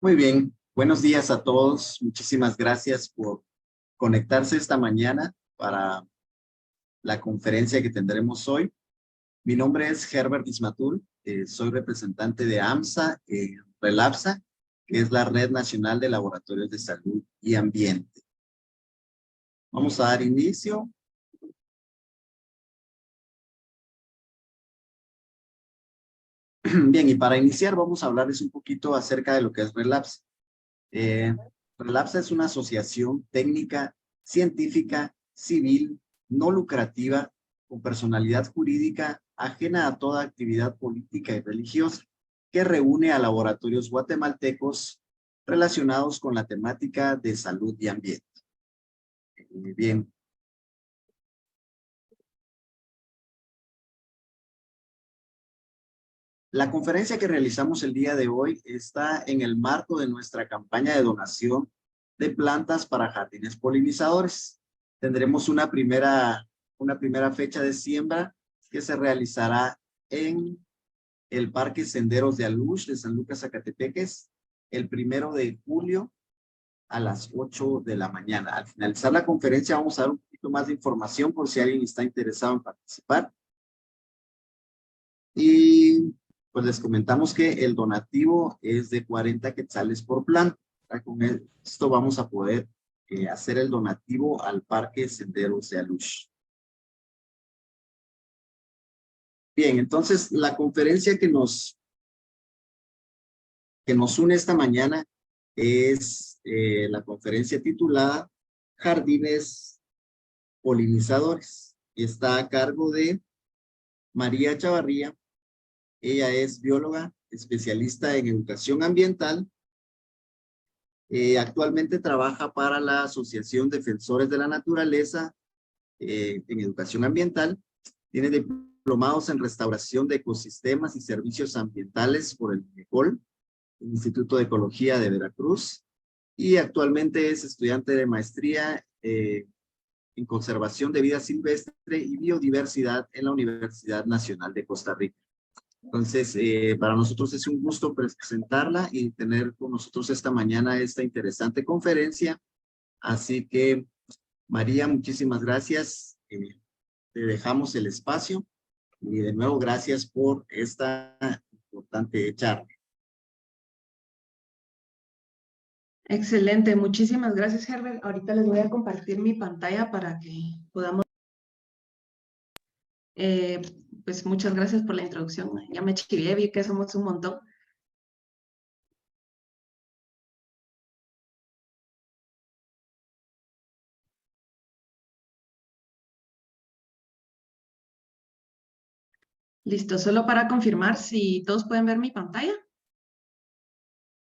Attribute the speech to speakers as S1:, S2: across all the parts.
S1: Muy bien, buenos días a todos. Muchísimas gracias por conectarse esta mañana para la conferencia que tendremos hoy. Mi nombre es Herbert Ismatul, soy representante de AMSA, RELAPSA, que es la Red Nacional de Laboratorios de Salud y Ambiente. Vamos a dar inicio. Bien, y para iniciar vamos a hablarles un poquito acerca de lo que es RELAPSA. RELAPSA es una asociación técnica, científica, civil, no lucrativa, con personalidad jurídica ajena a toda actividad política y religiosa, que reúne a laboratorios guatemaltecos relacionados con la temática de salud y ambiente. Bien. La conferencia que realizamos el día de hoy está en el marco de nuestra campaña de donación de plantas para jardines polinizadores. Tendremos una primera fecha de siembra que se realizará en el Parque Senderos de Alush de San Lucas, Zacatepeques, el 1 de julio a las 8 de la mañana. Al finalizar la conferencia vamos a dar un poquito más de información por si alguien está interesado en participar. Y pues les comentamos que el donativo es de 40 quetzales por planta. Con esto vamos a poder hacer el donativo al Parque Senderos de Alush. Bien, entonces la conferencia que nos une esta mañana es la conferencia titulada Jardines Polinizadores. Y está a cargo de María Chavarría. Ella es bióloga, especialista en educación ambiental. Actualmente trabaja para la Asociación Defensores de la Naturaleza en educación ambiental. Tiene diplomados en restauración de ecosistemas y servicios ambientales por el INECOL, el Instituto de Ecología de Veracruz, y actualmente es estudiante de maestría en conservación de vida silvestre y biodiversidad en la Universidad Nacional de Costa Rica. Entonces, para nosotros es un gusto presentarla y tener con nosotros esta mañana esta interesante conferencia. Así que, María, muchísimas gracias. Te dejamos el espacio y de nuevo gracias por esta importante charla.
S2: Excelente, muchísimas gracias, Herbert. Ahorita les voy a compartir mi pantalla para que podamos... pues muchas gracias por la introducción. Ya me chivié, vi que somos un montón. Listo, solo para confirmar si todos pueden ver mi pantalla.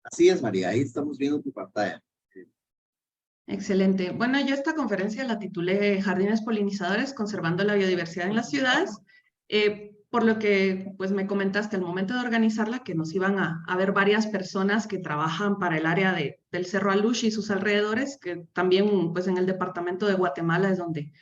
S1: Así es, María, ahí estamos viendo tu pantalla.
S2: Excelente. Bueno, yo esta conferencia la titulé Jardines Polinizadores, conservando la biodiversidad en las ciudades, por lo que pues me comentaste al momento de organizarla que nos iban a ver varias personas que trabajan para el área del Cerro Alush y sus alrededores, que también pues en el departamento de Guatemala es donde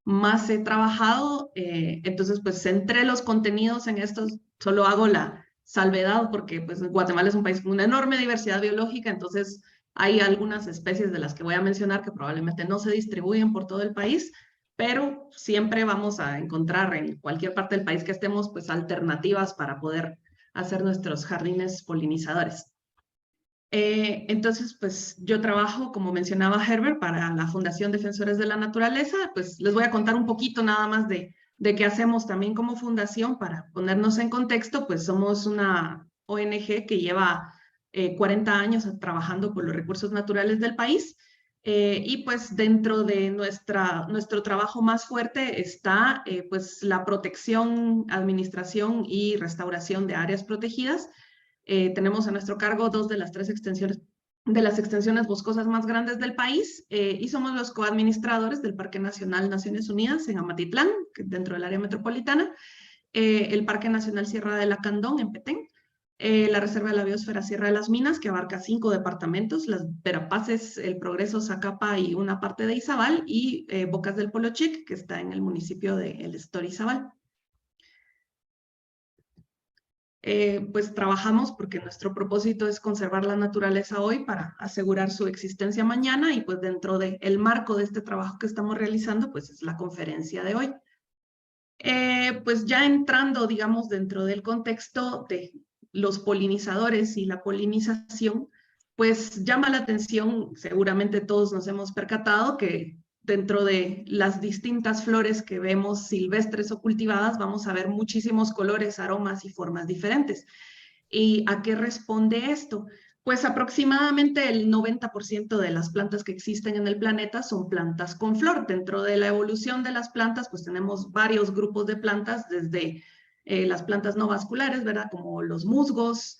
S2: más he trabajado. Entonces pues centré los contenidos en estos, solo hago la salvedad porque pues Guatemala es un país con una enorme diversidad biológica, entonces hay algunas especies de las que voy a mencionar que probablemente no se distribuyen por todo el país, pero siempre vamos a encontrar en cualquier parte del país que estemos pues alternativas para poder hacer nuestros jardines polinizadores. Entonces, pues yo trabajo, como mencionaba Herbert, para la Fundación Defensores de la Naturaleza. Pues les voy a contar un poquito nada más de qué hacemos también como fundación para ponernos en contexto. Pues somos una ONG que lleva 40 años trabajando por los recursos naturales del país. Y pues dentro de nuestro trabajo más fuerte está pues la protección, administración y restauración de áreas protegidas. Tenemos a nuestro cargo 2 de las 3 extensiones de las extensiones boscosas más grandes del país y somos los coadministradores del Parque Nacional Naciones Unidas en Amatitlán, dentro del área metropolitana, el Parque Nacional Sierra de Lacandón en Petén, la Reserva de la Biosfera Sierra de las Minas, que abarca 5 departamentos, las Verapaces, El Progreso, Zacapa y una parte de Izabal, y Bocas del Polochic, que está en el municipio de El Estor, Izabal. pues trabajamos porque nuestro propósito es conservar la naturaleza hoy para asegurar su existencia mañana, y pues dentro del marco de este trabajo que estamos realizando, pues es la conferencia de hoy. Pues ya entrando, digamos, dentro del contexto de los polinizadores y la polinización, pues llama la atención, seguramente todos nos hemos percatado que dentro de las distintas flores que vemos silvestres o cultivadas, vamos a ver muchísimos colores, aromas y formas diferentes. ¿Y a qué responde esto? Pues aproximadamente el 90% de las plantas que existen en el planeta son plantas con flor. Dentro de la evolución de las plantas, pues tenemos varios grupos de plantas, desde las plantas no vasculares, ¿verdad? Como los musgos,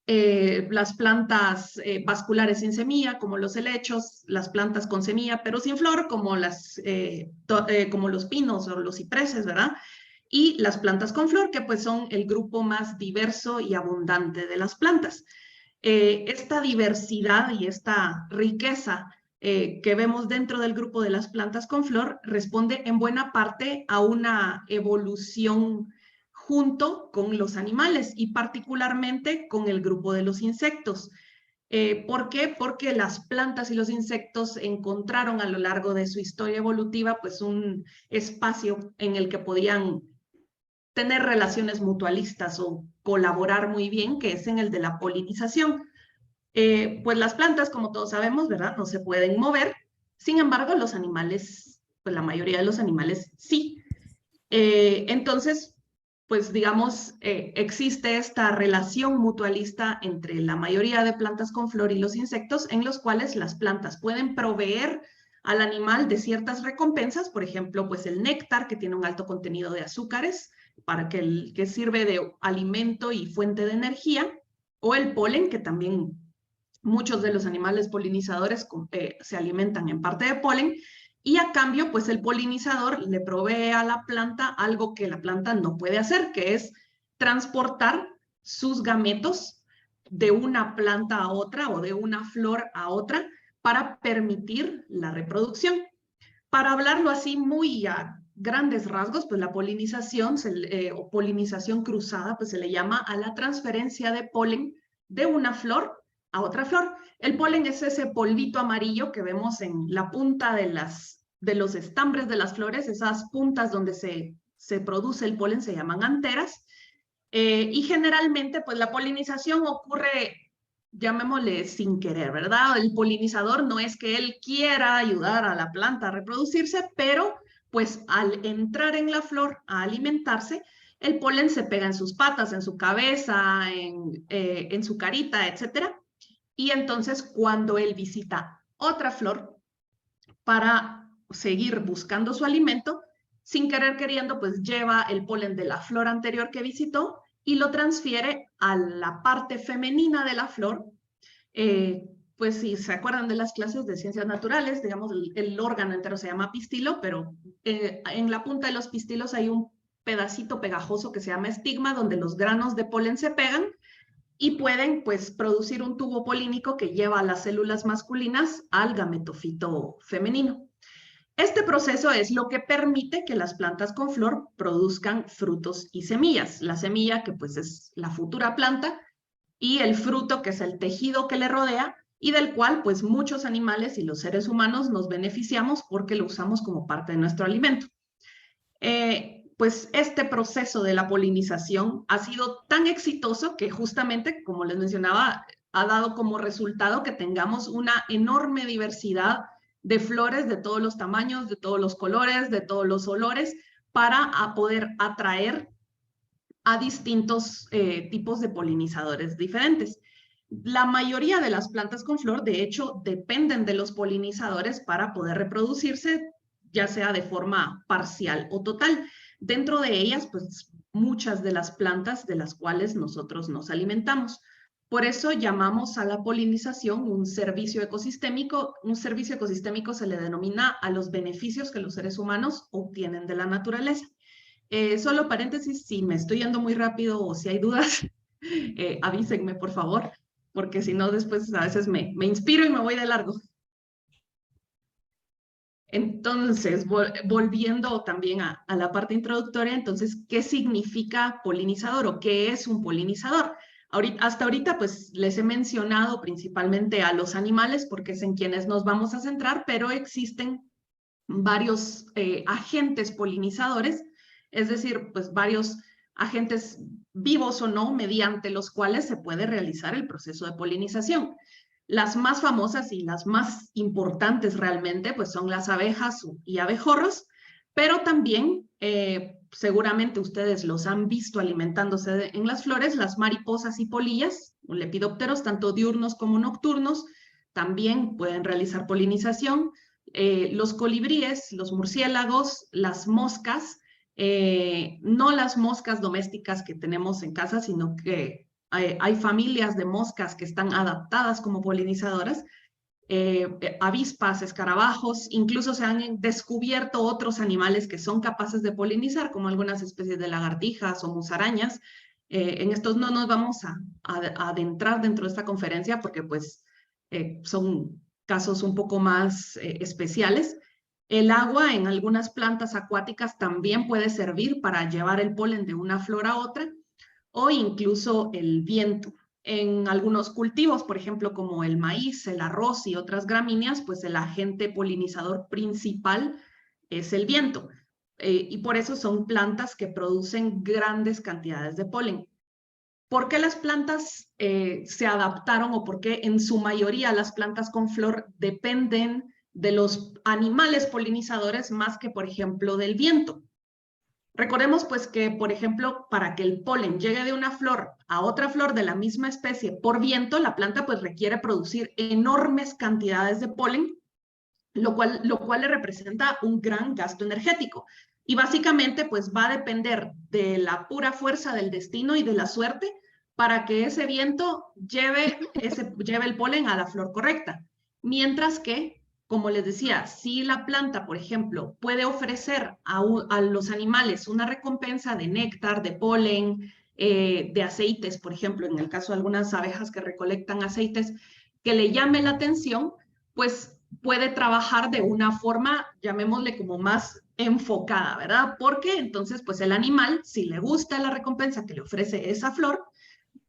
S2: las plantas vasculares sin semilla, como los helechos, las plantas con semilla pero sin flor, como, como los pinos o los cipreses, ¿verdad? Y las plantas con flor, que pues son el grupo más diverso y abundante de las plantas. Esta diversidad y esta riqueza que vemos dentro del grupo de las plantas con flor responde en buena parte a una evolución junto con los animales y particularmente con el grupo de los insectos. ¿Por qué? Porque las plantas y los insectos encontraron a lo largo de su historia evolutiva pues un espacio en el que podían tener relaciones mutualistas o colaborar muy bien, que es en el de la polinización. Pues las plantas, como todos sabemos, ¿verdad? No se pueden mover. Sin embargo, los animales, pues la mayoría de los animales sí. Entonces, pues digamos, existe esta relación mutualista entre la mayoría de plantas con flor y los insectos, en los cuales las plantas pueden proveer al animal de ciertas recompensas, por ejemplo, pues el néctar, que tiene un alto contenido de azúcares, que sirve de alimento y fuente de energía, o el polen, que también muchos de los animales polinizadores se alimentan en parte de polen, y a cambio, pues el polinizador le provee a la planta algo que la planta no puede hacer, que es transportar sus gametos de una planta a otra o de una flor a otra para permitir la reproducción. Para hablarlo así muy a grandes rasgos, pues la polinización o polinización cruzada, pues se le llama a la transferencia de polen de una flor a otra flor. El polen es ese polvito amarillo que vemos en la punta de los estambres de las flores, esas puntas donde se produce el polen se llaman anteras, y generalmente pues la polinización ocurre, llamémosle sin querer, ¿verdad? El polinizador no es que él quiera ayudar a la planta a reproducirse, pero pues al entrar en la flor a alimentarse, el polen se pega en sus patas, en su cabeza, en su carita, etcétera. Y entonces cuando él visita otra flor para seguir buscando su alimento, sin querer queriendo, pues lleva el polen de la flor anterior que visitó y lo transfiere a la parte femenina de la flor. Pues si se acuerdan de las clases de ciencias naturales, digamos, el órgano entero se llama pistilo, pero en la punta de los pistilos hay un pedacito pegajoso que se llama estigma, donde los granos de polen se pegan y pueden pues producir un tubo polínico que lleva a las células masculinas al gametofito femenino. Este proceso es lo que permite que las plantas con flor produzcan frutos y semillas. La semilla, que pues es la futura planta, y el fruto, que es el tejido que le rodea y del cual pues muchos animales y los seres humanos nos beneficiamos porque lo usamos como parte de nuestro alimento. Pues este proceso de la polinización ha sido tan exitoso que justamente, como les mencionaba, ha dado como resultado que tengamos una enorme diversidad de flores de todos los tamaños, de todos los colores, de todos los olores, para poder atraer a distintos tipos de polinizadores diferentes. La mayoría de las plantas con flor, de hecho, dependen de los polinizadores para poder reproducirse, ya sea de forma parcial o total. Dentro de ellas, pues muchas de las plantas de las cuales nosotros nos alimentamos. Por eso llamamos a la polinización un servicio ecosistémico. Un servicio ecosistémico se le denomina a los beneficios que los seres humanos obtienen de la naturaleza. Solo paréntesis, si me estoy yendo muy rápido o si hay dudas, avísenme por favor, porque si no después a veces me inspiro y me voy de largo. Entonces, volviendo también a la parte introductoria, entonces, ¿qué significa polinizador o qué es un polinizador? Hasta ahorita, pues, les he mencionado principalmente a los animales porque es en quienes nos vamos a centrar, pero existen varios agentes polinizadores, es decir, pues varios agentes vivos o no, mediante los cuales se puede realizar el proceso de polinización. Las más famosas y las más importantes realmente, pues son las abejas y abejorros, pero también seguramente ustedes los han visto alimentándose en las flores, las mariposas y polillas, lepidópteros, tanto diurnos como nocturnos, también pueden realizar polinización. Los colibríes, los murciélagos, las moscas, no las moscas domésticas que tenemos en casa, sino que hay familias de moscas que están adaptadas como polinizadoras, avispas, escarabajos, incluso se han descubierto otros animales que son capaces de polinizar, como algunas especies de lagartijas o musarañas. En estos no nos vamos a adentrar dentro de esta conferencia porque pues son casos un poco más especiales. El agua en algunas plantas acuáticas también puede servir para llevar el polen de una flor a otra, o incluso el viento. En algunos cultivos, por ejemplo, como el maíz, el arroz y otras gramíneas, pues el agente polinizador principal es el viento. Y por eso son plantas que producen grandes cantidades de polen. ¿Por qué las plantas se adaptaron o por qué en su mayoría las plantas con flor dependen de los animales polinizadores más que, por ejemplo, del viento? Recordemos pues que, por ejemplo, para que el polen llegue de una flor a otra flor de la misma especie por viento, la planta pues requiere producir enormes cantidades de polen, lo cual le representa un gran gasto energético. Y básicamente pues va a depender de la pura fuerza del destino y de la suerte para que ese viento lleve el polen a la flor correcta. Mientras que, como les decía, si la planta, por ejemplo, puede ofrecer a los animales una recompensa de néctar, de polen, de aceites, por ejemplo, en el caso de algunas abejas que recolectan aceites, que le llame la atención, pues puede trabajar de una forma, llamémosle como más enfocada, ¿verdad? Porque entonces, pues el animal, si le gusta la recompensa que le ofrece esa flor,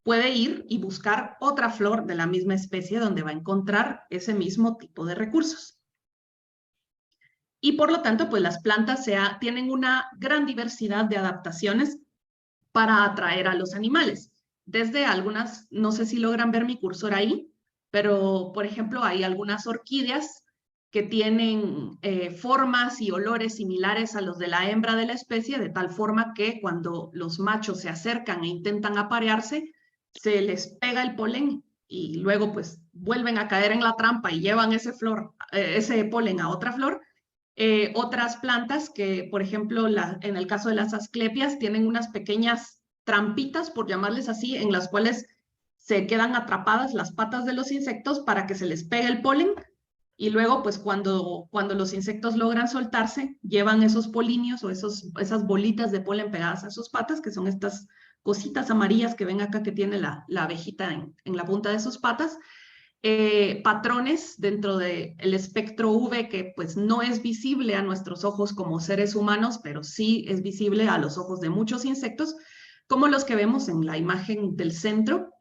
S2: puede ir y buscar otra flor de la misma especie donde va a encontrar ese mismo tipo de recursos. Y por lo tanto, pues las plantas tienen una gran diversidad de adaptaciones para atraer a los animales. Desde algunas, no sé si logran ver mi cursor ahí, pero por ejemplo hay algunas orquídeas que tienen formas y olores similares a los de la hembra de la especie, de tal forma que cuando los machos se acercan e intentan aparearse, se les pega el polen y luego pues vuelven a caer en la trampa y llevan ese polen a otra flor. Otras plantas que, por ejemplo, en el caso de las asclepias, tienen unas pequeñas trampitas, por llamarles así, en las cuales se quedan atrapadas las patas de los insectos para que se les pegue el polen y luego, pues cuando los insectos logran soltarse, llevan esos polinios o esas bolitas de polen pegadas a sus patas, que son estas cositas amarillas que ven acá que tiene la abejita en la punta de sus patas, patrones dentro del espectro UV que pues no es visible a nuestros ojos como seres humanos, pero sí es visible a los ojos de muchos insectos, como los que vemos en la imagen del centro,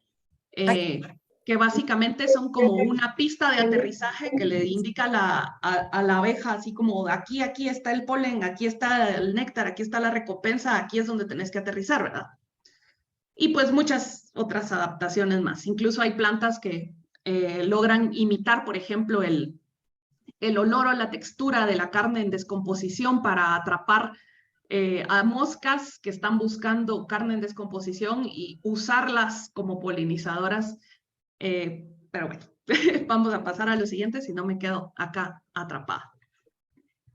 S2: que básicamente son como una pista de aterrizaje que le indica a la abeja, así como aquí está el polen, aquí está el néctar, aquí está la recompensa, aquí es donde tenés que aterrizar, ¿verdad? Y pues muchas otras adaptaciones más. Incluso hay plantas que logran imitar, por ejemplo, el olor o la textura de la carne en descomposición para atrapar a moscas que están buscando carne en descomposición y usarlas como polinizadoras. Pero bueno, vamos a pasar a lo siguiente, si no me quedo acá atrapada.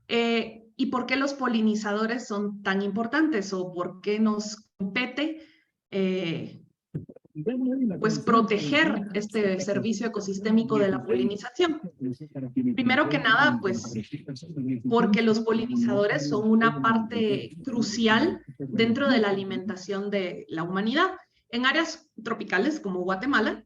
S2: ¿Y por qué los polinizadores son tan importantes o por qué nos compete pues proteger este servicio ecosistémico de la polinización? Primero que nada, pues porque los polinizadores son una parte crucial dentro de la alimentación de la humanidad. En áreas tropicales como Guatemala,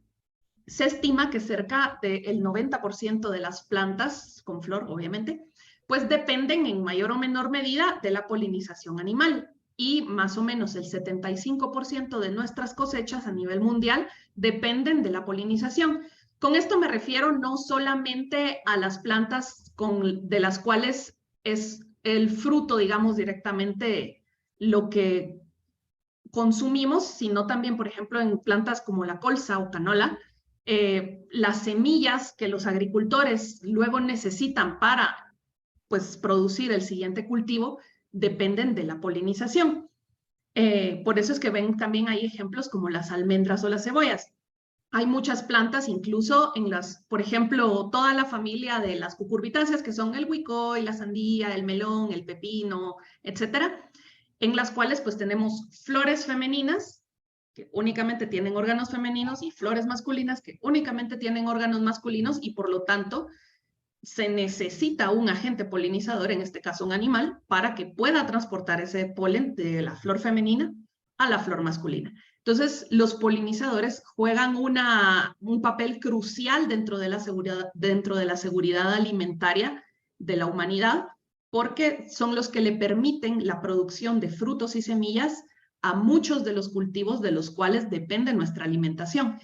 S2: se estima que cerca del 90% de las plantas, con flor obviamente, pues dependen en mayor o menor medida de la polinización animal. Y más o menos el 75% de nuestras cosechas a nivel mundial dependen de la polinización. Con esto me refiero no solamente a las plantas de las cuales es el fruto, digamos, directamente lo que consumimos, sino también, por ejemplo, en plantas como la colza o canola, las semillas que los agricultores luego necesitan para, pues, producir el siguiente cultivo dependen de la polinización. Por eso es que ven también hay ejemplos como las almendras o las cebollas. Hay muchas plantas, incluso en las, por ejemplo, toda la familia de las cucurbitáceas, que son el huicoy, la sandía, el melón, el pepino, etcétera, en las cuales pues tenemos flores femeninas que únicamente tienen órganos femeninos y flores masculinas que únicamente tienen órganos masculinos y por lo tanto se necesita un agente polinizador, en este caso un animal, para que pueda transportar ese polen de la flor femenina a la flor masculina. Entonces, los polinizadores juegan un papel crucial dentro de la seguridad alimentaria de la humanidad, porque son los que le permiten la producción de frutos y semillas a muchos de los cultivos de los cuales depende nuestra alimentación.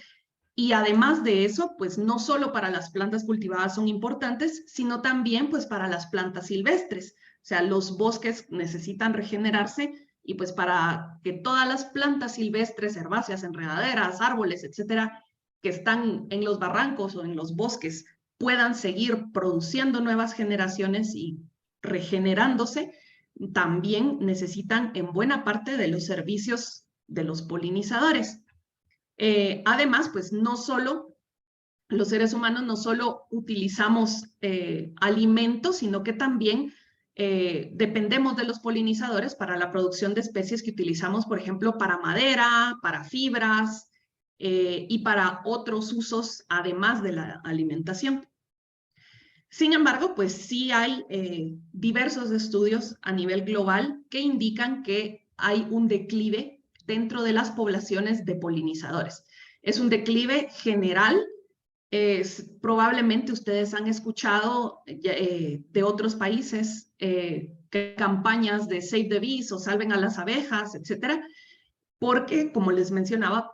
S2: Y además de eso, pues no solo para las plantas cultivadas son importantes, sino también pues para las plantas silvestres. O sea, los bosques necesitan regenerarse y pues para que todas las plantas silvestres, herbáceas, enredaderas, árboles, etcétera, que están en los barrancos o en los bosques puedan seguir produciendo nuevas generaciones y regenerándose, también necesitan en buena parte de los servicios de los polinizadores. Además, pues no solo los seres humanos no solo utilizamos alimentos, sino que también dependemos de los polinizadores para la producción de especies que utilizamos, por ejemplo, para madera, para fibras y para otros usos, además de la alimentación. Sin embargo, pues sí hay diversos estudios a nivel global que indican que hay un declive dentro de las poblaciones de polinizadores. Es un declive general. Probablemente ustedes han escuchado de otros países que campañas de Save the Bees o Salven a las abejas, etcétera, porque, como les mencionaba,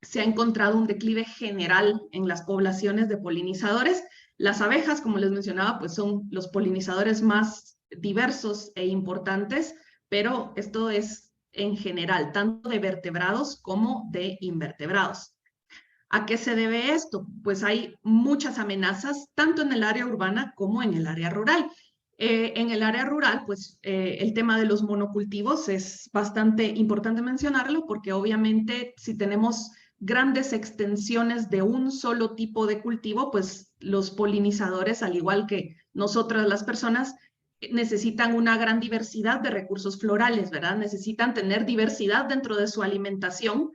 S2: se ha encontrado un declive general en las poblaciones de polinizadores. Las abejas, como les mencionaba, pues son los polinizadores más diversos e importantes, pero esto es en general, tanto de vertebrados como de invertebrados. ¿A qué se debe esto? Pues hay muchas amenazas, tanto en el área urbana como en el área rural. En el área rural, pues el tema de los monocultivos es bastante importante mencionarlo porque obviamente si tenemos grandes extensiones de un solo tipo de cultivo, pues los polinizadores, al igual que nosotras las personas, necesitan una gran diversidad de recursos florales, ¿verdad? Necesitan tener diversidad dentro de su alimentación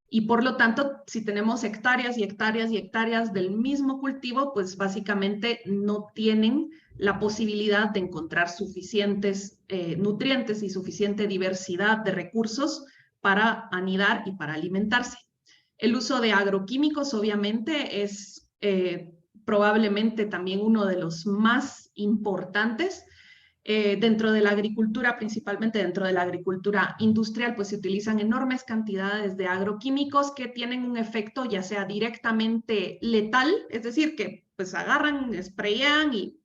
S2: y por lo tanto, si tenemos hectáreas y hectáreas y hectáreas del mismo cultivo, pues básicamente no tienen la posibilidad de encontrar suficientes nutrientes y suficiente diversidad de recursos para anidar y para alimentarse. El uso de agroquímicos obviamente es probablemente también uno de los más importantes. Dentro de la agricultura, principalmente dentro de la agricultura industrial, pues se utilizan enormes cantidades de agroquímicos que tienen un efecto ya sea directamente letal, es decir, que pues agarran, sprayan y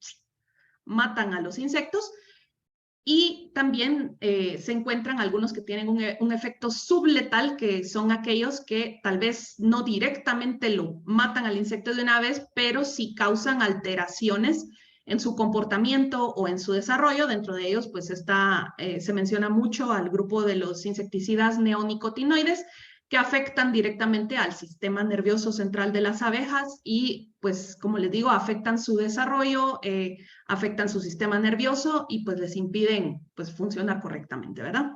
S2: matan a los insectos, y también se encuentran algunos que tienen un efecto subletal, que son aquellos que tal vez no directamente lo matan al insecto de una vez, pero sí causan alteraciones en su comportamiento o en su desarrollo. Dentro de ellos, pues se menciona mucho al grupo de los insecticidas neonicotinoides, que afectan directamente al sistema nervioso central de las abejas y, pues, como les digo, afectan su desarrollo, afectan su sistema nervioso y pues les impiden pues funcionar correctamente, ¿verdad?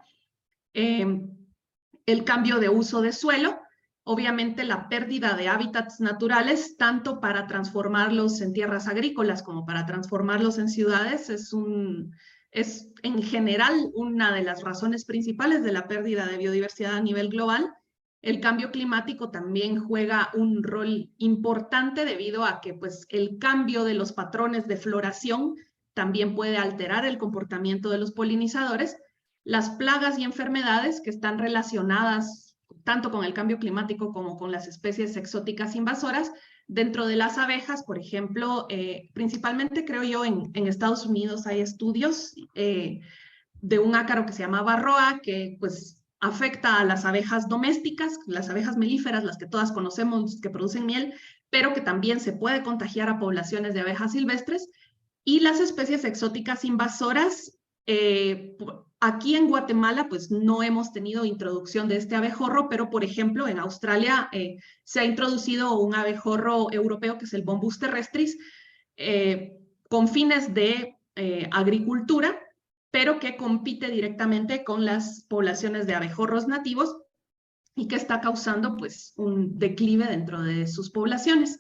S2: El cambio de uso de suelo, obviamente la pérdida de hábitats naturales, tanto para transformarlos en tierras agrícolas como para transformarlos en ciudades, es en general una de las razones principales de la pérdida de biodiversidad a nivel global. El cambio climático también juega un rol importante debido a que pues, el cambio de los patrones de floración también puede alterar el comportamiento de los polinizadores. Las plagas y enfermedades que están relacionadas tanto con el cambio climático como con las especies exóticas invasoras. Dentro de las abejas, por ejemplo, principalmente creo yo en Estados Unidos hay estudios de un ácaro que se llama varroa, que pues afecta a las abejas domésticas, las abejas melíferas, las que todas conocemos, que producen miel, pero que también se puede contagiar a poblaciones de abejas silvestres. Y las especies exóticas invasoras, aquí en Guatemala pues no hemos tenido introducción de este abejorro, pero por ejemplo en Australia se ha introducido un abejorro europeo que es el Bombus terrestris, con fines de agricultura, pero que compite directamente con las poblaciones de abejorros nativos y que está causando pues un declive dentro de sus poblaciones.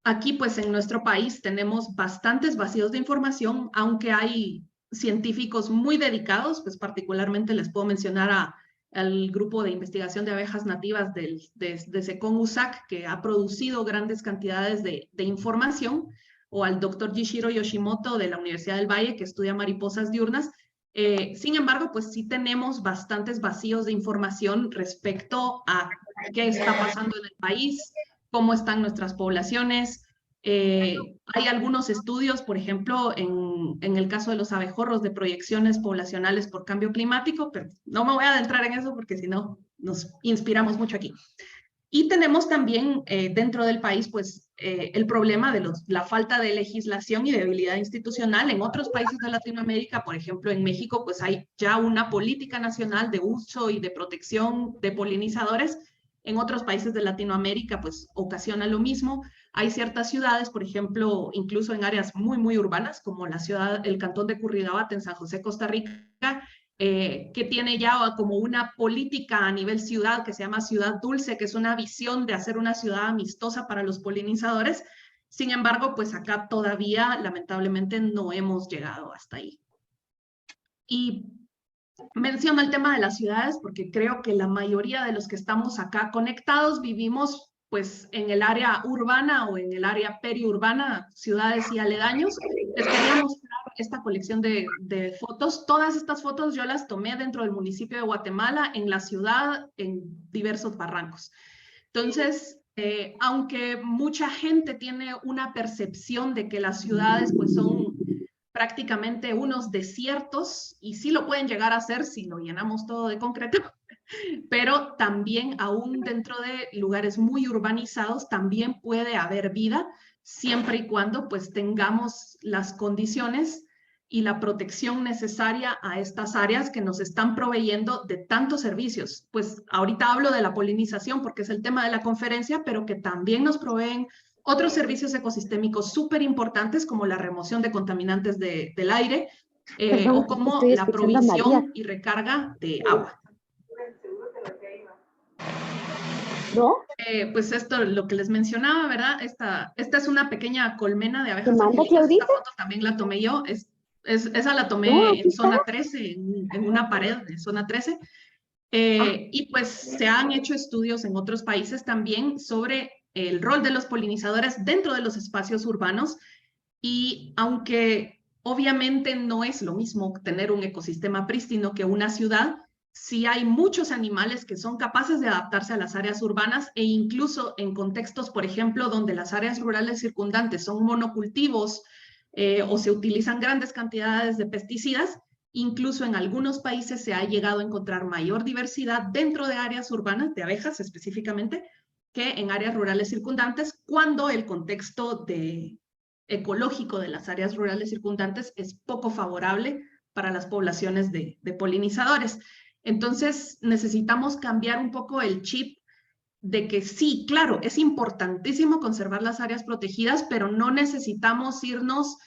S2: Aquí pues en nuestro país tenemos bastantes vacíos de información, aunque hay científicos muy dedicados, pues particularmente les puedo mencionar al grupo de investigación de abejas nativas de SECON-USAC, que ha producido grandes cantidades de información, o al doctor Jishiro Yoshimoto de la Universidad del Valle, que estudia mariposas diurnas. Sin embargo, pues sí tenemos bastantes vacíos de información respecto a qué está pasando en el país, cómo están nuestras poblaciones. Hay algunos estudios, por ejemplo, en el caso de los abejorros, de proyecciones poblacionales por cambio climático, pero no me voy a adentrar en eso porque si no nos inspiramos mucho aquí. Y tenemos también dentro del país pues el problema de la falta de legislación y de habilidad institucional. En otros países de Latinoamérica, por ejemplo en México, pues hay ya una política nacional de uso y de protección de polinizadores. En otros países de Latinoamérica pues ocasiona lo mismo. Hay ciertas ciudades, por ejemplo, incluso en áreas muy urbanas, como el cantón de Curridabat en San José, Costa Rica, que tiene ya como una política a nivel ciudad que se llama Ciudad Dulce, que es una visión de hacer una ciudad amistosa para los polinizadores. Sin embargo, pues acá todavía lamentablemente no hemos llegado hasta ahí. Y menciono el tema de las ciudades porque creo que la mayoría de los que estamos acá conectados vivimos pues en el área urbana o en el área periurbana, ciudades y aledaños. Les quería mostrar esta colección de fotos. Todas estas fotos yo las tomé dentro del municipio de Guatemala, en la ciudad, en diversos barrancos. Entonces, aunque mucha gente tiene una percepción de que las ciudades pues son prácticamente unos desiertos, y sí lo pueden llegar a ser si lo llenamos todo de concreto, pero también aún dentro de lugares muy urbanizados también puede haber vida, siempre y cuando pues tengamos las condiciones y la protección necesaria a estas áreas que nos están proveyendo de tantos servicios. Pues ahorita hablo de la polinización porque es el tema de la conferencia, pero que también nos proveen otros servicios ecosistémicos súper importantes como la remoción de contaminantes del aire, o como la provisión y recarga de agua.
S3: ¿No?
S2: Pues esto, lo que les mencionaba, ¿verdad? Esta es una pequeña colmena de abejas
S3: ¿Te
S2: angélicas.
S3: Claudita?
S2: Esta foto también la tomé yo. Esa la tomé en zona 13, en una pared de zona 13. Y pues se han hecho estudios en otros países también sobre el rol de los polinizadores dentro de los espacios urbanos. Y aunque obviamente no es lo mismo tener un ecosistema prístino que una ciudad, sí hay muchos animales que son capaces de adaptarse a las áreas urbanas, e incluso en contextos, por ejemplo, donde las áreas rurales circundantes son monocultivos o se utilizan grandes cantidades de pesticidas. Incluso en algunos países se ha llegado a encontrar mayor diversidad dentro de áreas urbanas, de abejas específicamente, que en áreas rurales circundantes, cuando el contexto ecológico de las áreas rurales circundantes es poco favorable para las poblaciones de polinizadores. Entonces necesitamos cambiar un poco el chip de que sí, claro, es importantísimo conservar las áreas protegidas, pero no necesitamos irnos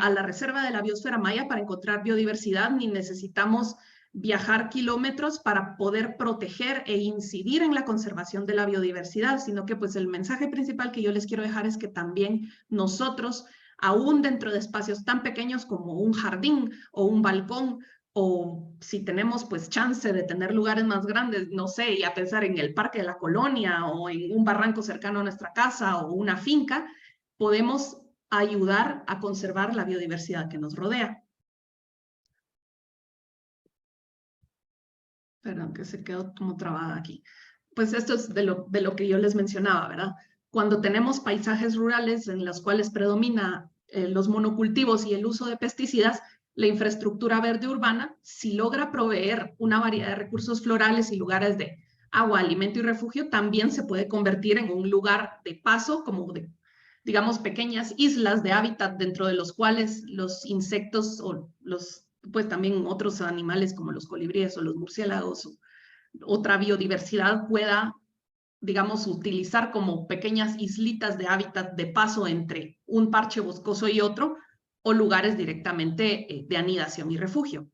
S2: a la reserva de la biosfera maya para encontrar biodiversidad, ni necesitamos viajar kilómetros para poder proteger e incidir en la conservación de la biodiversidad, sino que pues el mensaje principal que yo les quiero dejar es que también nosotros, aún dentro de espacios tan pequeños como un jardín o un balcón, o si tenemos pues chance de tener lugares más grandes, no sé, ya pensar en el Parque de la Colonia o en un barranco cercano a nuestra casa o una finca, podemos ayudar a conservar la biodiversidad que nos rodea. Perdón, que se quedó como trabada aquí. Pues esto es de lo que yo les mencionaba, ¿verdad? Cuando tenemos paisajes rurales en los cuales predomina los monocultivos y el uso de pesticidas, la infraestructura verde urbana, si logra proveer una variedad de recursos florales y lugares de agua, alimento y refugio, también se puede convertir en un lugar de paso, como de, digamos, pequeñas islas de hábitat dentro de los cuales los insectos o pues también otros animales como los colibríes o los murciélagos o otra biodiversidad pueda, digamos, utilizar como pequeñas islitas de hábitat de paso entre un parche boscoso y otro, o lugares directamente de anidación y refugio.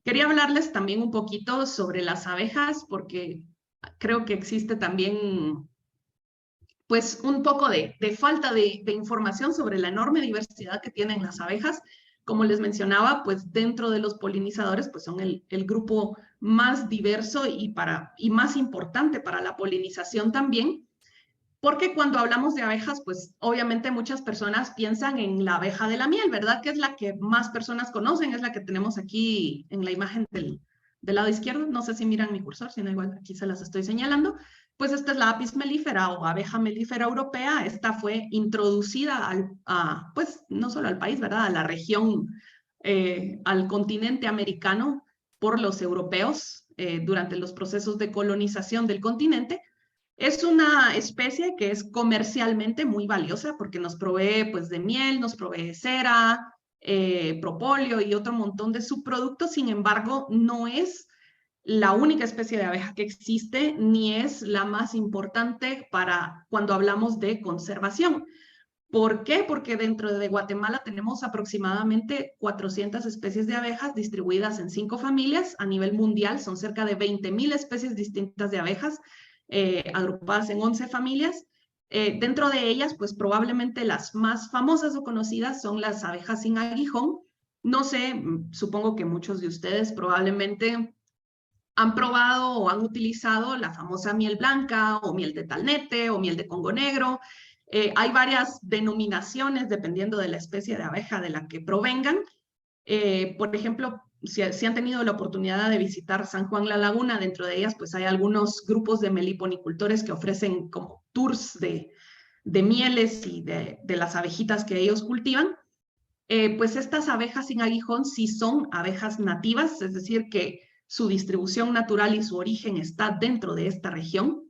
S2: Quería hablarles también un poquito sobre las abejas, porque creo que existe también pues un poco de falta de información sobre la enorme diversidad que tienen las abejas. Como les mencionaba, pues dentro de los polinizadores, pues son el grupo más diverso y más importante para la polinización también, porque cuando hablamos de abejas, pues obviamente muchas personas piensan en la abeja de la miel, ¿verdad? Que es la que más personas conocen, es la que tenemos aquí en la imagen del lado izquierdo. No sé si miran mi cursor, si no, igual aquí se las estoy señalando. Pues esta es la Apis mellifera o abeja melífera europea. Esta fue introducida pues no solo al país, ¿verdad? A la región, al continente americano por los europeos durante los procesos de colonización del continente. Es una especie que es comercialmente muy valiosa porque nos provee pues, de miel, nos provee cera, propóleo y otro montón de subproductos. Sin embargo, no es la única especie de abeja que existe, ni es la más importante para cuando hablamos de conservación. ¿Por qué? Porque dentro de Guatemala tenemos aproximadamente 400 especies de abejas distribuidas en 5 familias. A nivel mundial son cerca de 20,000 especies distintas de abejas agrupadas en 11 familias. Dentro de ellas, pues probablemente las más famosas o conocidas son las abejas sin aguijón. No sé, supongo que muchos de ustedes probablemente han probado o han utilizado la famosa miel blanca o miel de talnete o miel de congo negro. Hay varias denominaciones dependiendo de la especie de abeja de la que provengan. Por ejemplo, si han tenido la oportunidad de visitar San Juan La Laguna, dentro de ellas pues hay algunos grupos de meliponicultores que ofrecen como tours de mieles y de las abejitas que ellos cultivan. Pues estas abejas sin aguijón sí son abejas nativas, es decir, que su distribución natural y su origen está dentro de esta región.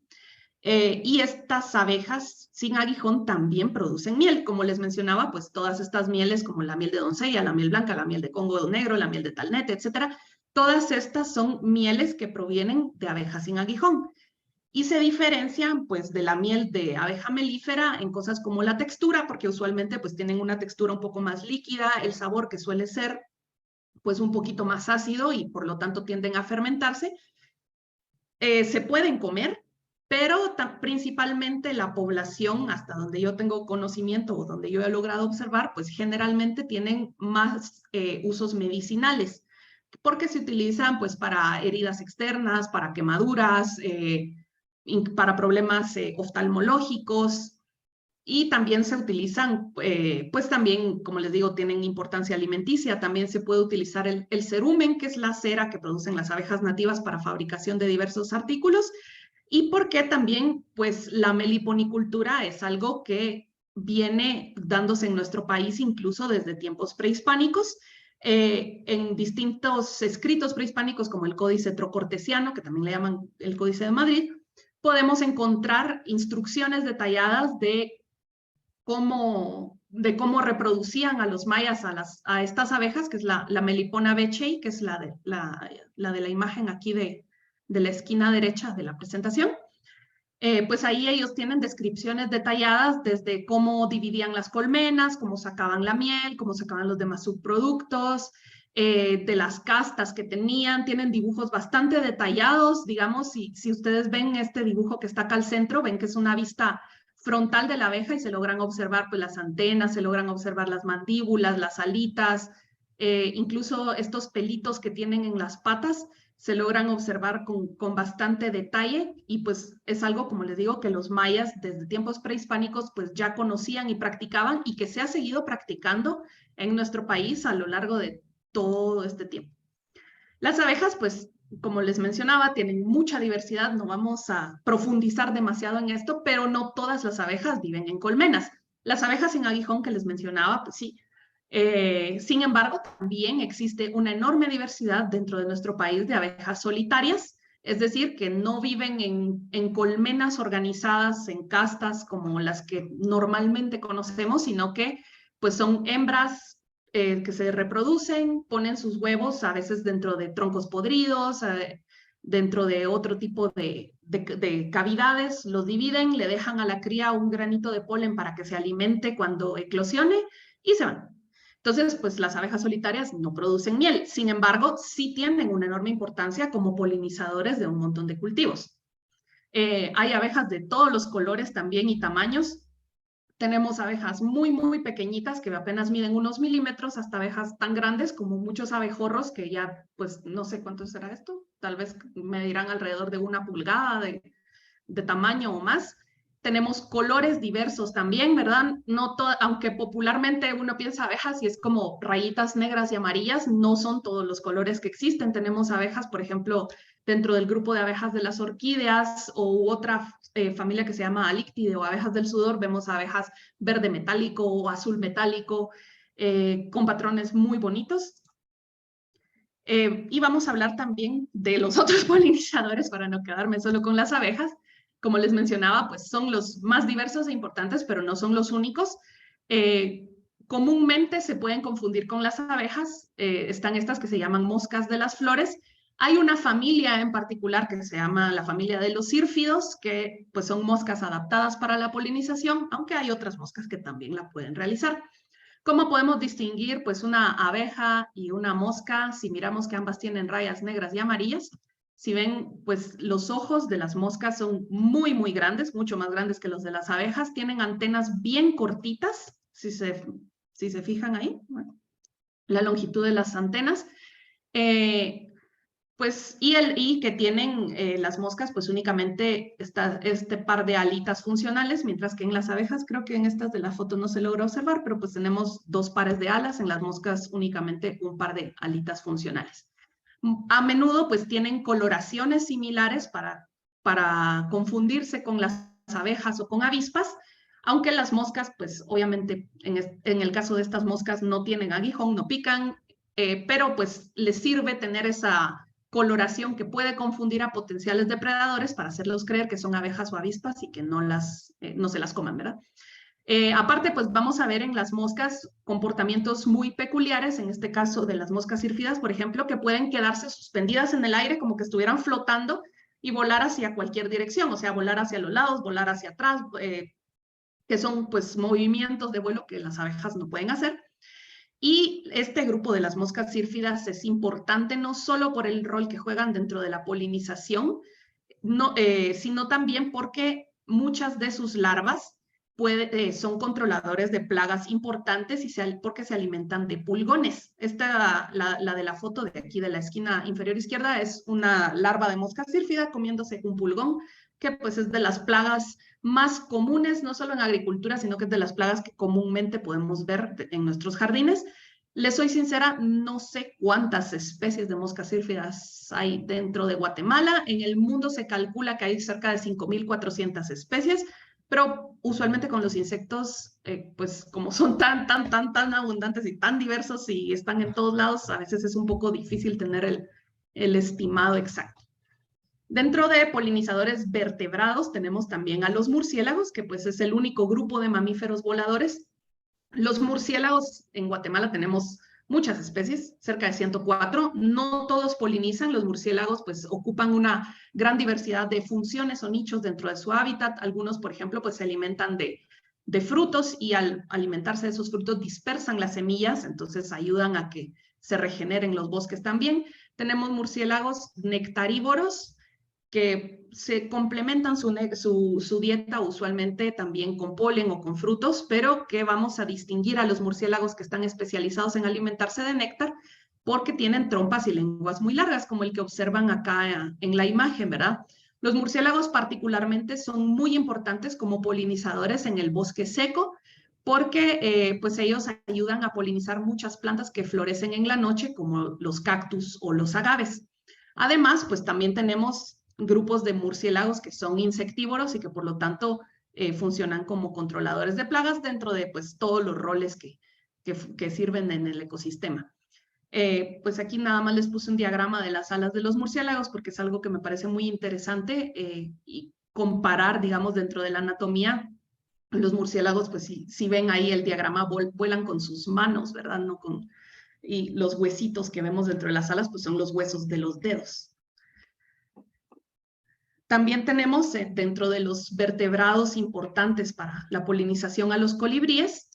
S2: Y estas abejas sin aguijón también producen miel. Como les mencionaba, pues todas estas mieles como la miel de doncella, la miel blanca, la miel de congo negro, la miel de talnete, etcétera, todas estas son mieles que provienen de abejas sin aguijón. Y se diferencian pues de la miel de abeja melífera en cosas como la textura, porque usualmente pues tienen una textura un poco más líquida, el sabor que suele ser pues un poquito más ácido y por lo tanto tienden a fermentarse. Se pueden comer, pero principalmente la población, hasta donde yo tengo conocimiento o donde yo he logrado observar, pues generalmente tienen más usos medicinales, porque se utilizan pues para heridas externas, para quemaduras, para problemas oftalmológicos, y también se utilizan, pues también, como les digo, tienen importancia alimenticia. También se puede utilizar el cerumen, que es la cera que producen las abejas nativas para fabricación de diversos artículos. Y porque también, pues, la meliponicultura es algo que viene dándose en nuestro país incluso desde tiempos prehispánicos. En distintos escritos prehispánicos, como el Códice Trocortesiano, que también le llaman el Códice de Madrid, podemos encontrar instrucciones detalladas de cómo reproducían a los mayas a estas abejas, que es la Melipona becchei, que es la de la imagen aquí de la esquina derecha de la presentación. Pues ahí ellos tienen descripciones detalladas desde cómo dividían las colmenas, cómo sacaban la miel, cómo sacaban los demás subproductos, de las castas que tenían. Tienen dibujos bastante detallados, digamos, si ustedes ven este dibujo que está acá al centro, ven que es una vista frontal de la abeja y se logran observar pues las antenas, se logran observar las mandíbulas, las alitas, incluso estos pelitos que tienen en las patas se logran observar con bastante detalle y pues es algo, como les digo, que los mayas desde tiempos prehispánicos pues ya conocían y practicaban y que se ha seguido practicando en nuestro país a lo largo de todo este tiempo. Las abejas, pues, como les mencionaba, tienen mucha diversidad, no vamos a profundizar demasiado en esto, pero no todas las abejas viven en colmenas. Las abejas sin aguijón que les mencionaba, pues sí. Sin embargo, también existe una enorme diversidad dentro de nuestro país de abejas solitarias, es decir, que no viven en colmenas organizadas en castas como las que normalmente conocemos, sino que pues son hembras que se reproducen, ponen sus huevos a veces dentro de troncos podridos, dentro de otro tipo de cavidades, los dividen, le dejan a la cría un granito de polen para que se alimente cuando eclosione y se van. Entonces, pues las abejas solitarias no producen miel, sin embargo, sí tienen una enorme importancia como polinizadores de un montón de cultivos. Hay abejas de todos los colores también y tamaños. Tenemos abejas muy, muy pequeñitas que apenas miden unos milímetros, hasta abejas tan grandes como muchos abejorros que ya, pues no sé cuánto será esto, tal vez medirán alrededor de 1 pulgada de tamaño o más. Tenemos colores diversos también, ¿verdad? No aunque popularmente uno piensa abejas y es como rayitas negras y amarillas, no son todos los colores que existen. Tenemos abejas, por ejemplo, dentro del grupo de abejas de las orquídeas o otra familia que se llama Alictidae o abejas del sudor, vemos abejas verde metálico o azul metálico con patrones muy bonitos. Y vamos a hablar también de los otros polinizadores para no quedarme solo con las abejas. Como les mencionaba, pues son los más diversos e importantes, pero no son los únicos. Comúnmente se pueden confundir con las abejas. Están estas que se llaman moscas de las flores. Hay una familia en particular que se llama la familia de los sírfidos, que pues son moscas adaptadas para la polinización, aunque hay otras moscas que también la pueden realizar. ¿Cómo podemos distinguir pues una abeja y una mosca si miramos que ambas tienen rayas negras y amarillas? Si ven, pues los ojos de las moscas son muy, muy grandes, mucho más grandes que los de las abejas. Tienen antenas bien cortitas, si se fijan ahí, bueno, la longitud de las antenas. Pues, y que tienen las moscas, pues únicamente este par de alitas funcionales, mientras que en las abejas, creo que en estas de la foto no se logra observar, pero pues tenemos 2 pares de alas, en las moscas únicamente un par de alitas funcionales. A menudo pues tienen coloraciones similares para confundirse con las abejas o con avispas, aunque las moscas pues obviamente en el caso de estas moscas no tienen aguijón, no pican, pero pues les sirve tener esa coloración que puede confundir a potenciales depredadores para hacerlos creer que son abejas o avispas y que no se las coman, ¿verdad? Aparte, pues vamos a ver en las moscas comportamientos muy peculiares, en este caso de las moscas sírfidas, por ejemplo, que pueden quedarse suspendidas en el aire como que estuvieran flotando y volar hacia cualquier dirección, o sea, volar hacia los lados, volar hacia atrás, que son pues movimientos de vuelo que las abejas no pueden hacer. Y este grupo de las moscas sírfidas es importante no solo por el rol que juegan dentro de la polinización, sino también porque muchas de sus larvas son controladores de plagas importantes porque se alimentan de pulgones. La de la foto de aquí de la esquina inferior izquierda es una larva de mosca sírfida comiéndose un pulgón, que pues es de las plagas más comunes, no solo en agricultura, sino que es de las plagas que comúnmente podemos ver en nuestros jardines. Les soy sincera, no sé cuántas especies de moscas sírfidas hay dentro de Guatemala. En el mundo se calcula que hay cerca de 5.400 especies, pero usualmente con los insectos, pues como son tan abundantes y tan diversos y están en todos lados, a veces es un poco difícil tener el estimado exacto. Dentro de polinizadores vertebrados tenemos también a los murciélagos, que pues es el único grupo de mamíferos voladores. Los murciélagos en Guatemala tenemos muchas especies, cerca de 104. No todos polinizan. Los murciélagos pues ocupan una gran diversidad de funciones o nichos dentro de su hábitat. Algunos, por ejemplo, pues se alimentan de frutos y al alimentarse de esos frutos dispersan las semillas, entonces ayudan a que se regeneren los bosques también. Tenemos murciélagos nectarívoros, que se complementan su dieta usualmente también con polen o con frutos, pero que vamos a distinguir a los murciélagos que están especializados en alimentarse de néctar porque tienen trompas y lenguas muy largas, como el que observan acá en la imagen, ¿verdad? Los murciélagos particularmente son muy importantes como polinizadores en el bosque seco, porque pues ellos ayudan a polinizar muchas plantas que florecen en la noche, como los cactus o los agaves. Además, pues también tenemos grupos de murciélagos que son insectívoros y que por lo tanto funcionan como controladores de plagas dentro de pues todos los roles que sirven en el ecosistema. Pues aquí nada más les puse un diagrama de las alas de los murciélagos porque es algo que me parece muy interesante y comparar, digamos, dentro de la anatomía. Los murciélagos, pues si ven ahí el diagrama, vuelan con sus manos, ¿verdad? No con, y los huesitos que vemos dentro de las alas, pues son los huesos de los dedos. También tenemos dentro de los vertebrados importantes para la polinización a los colibríes,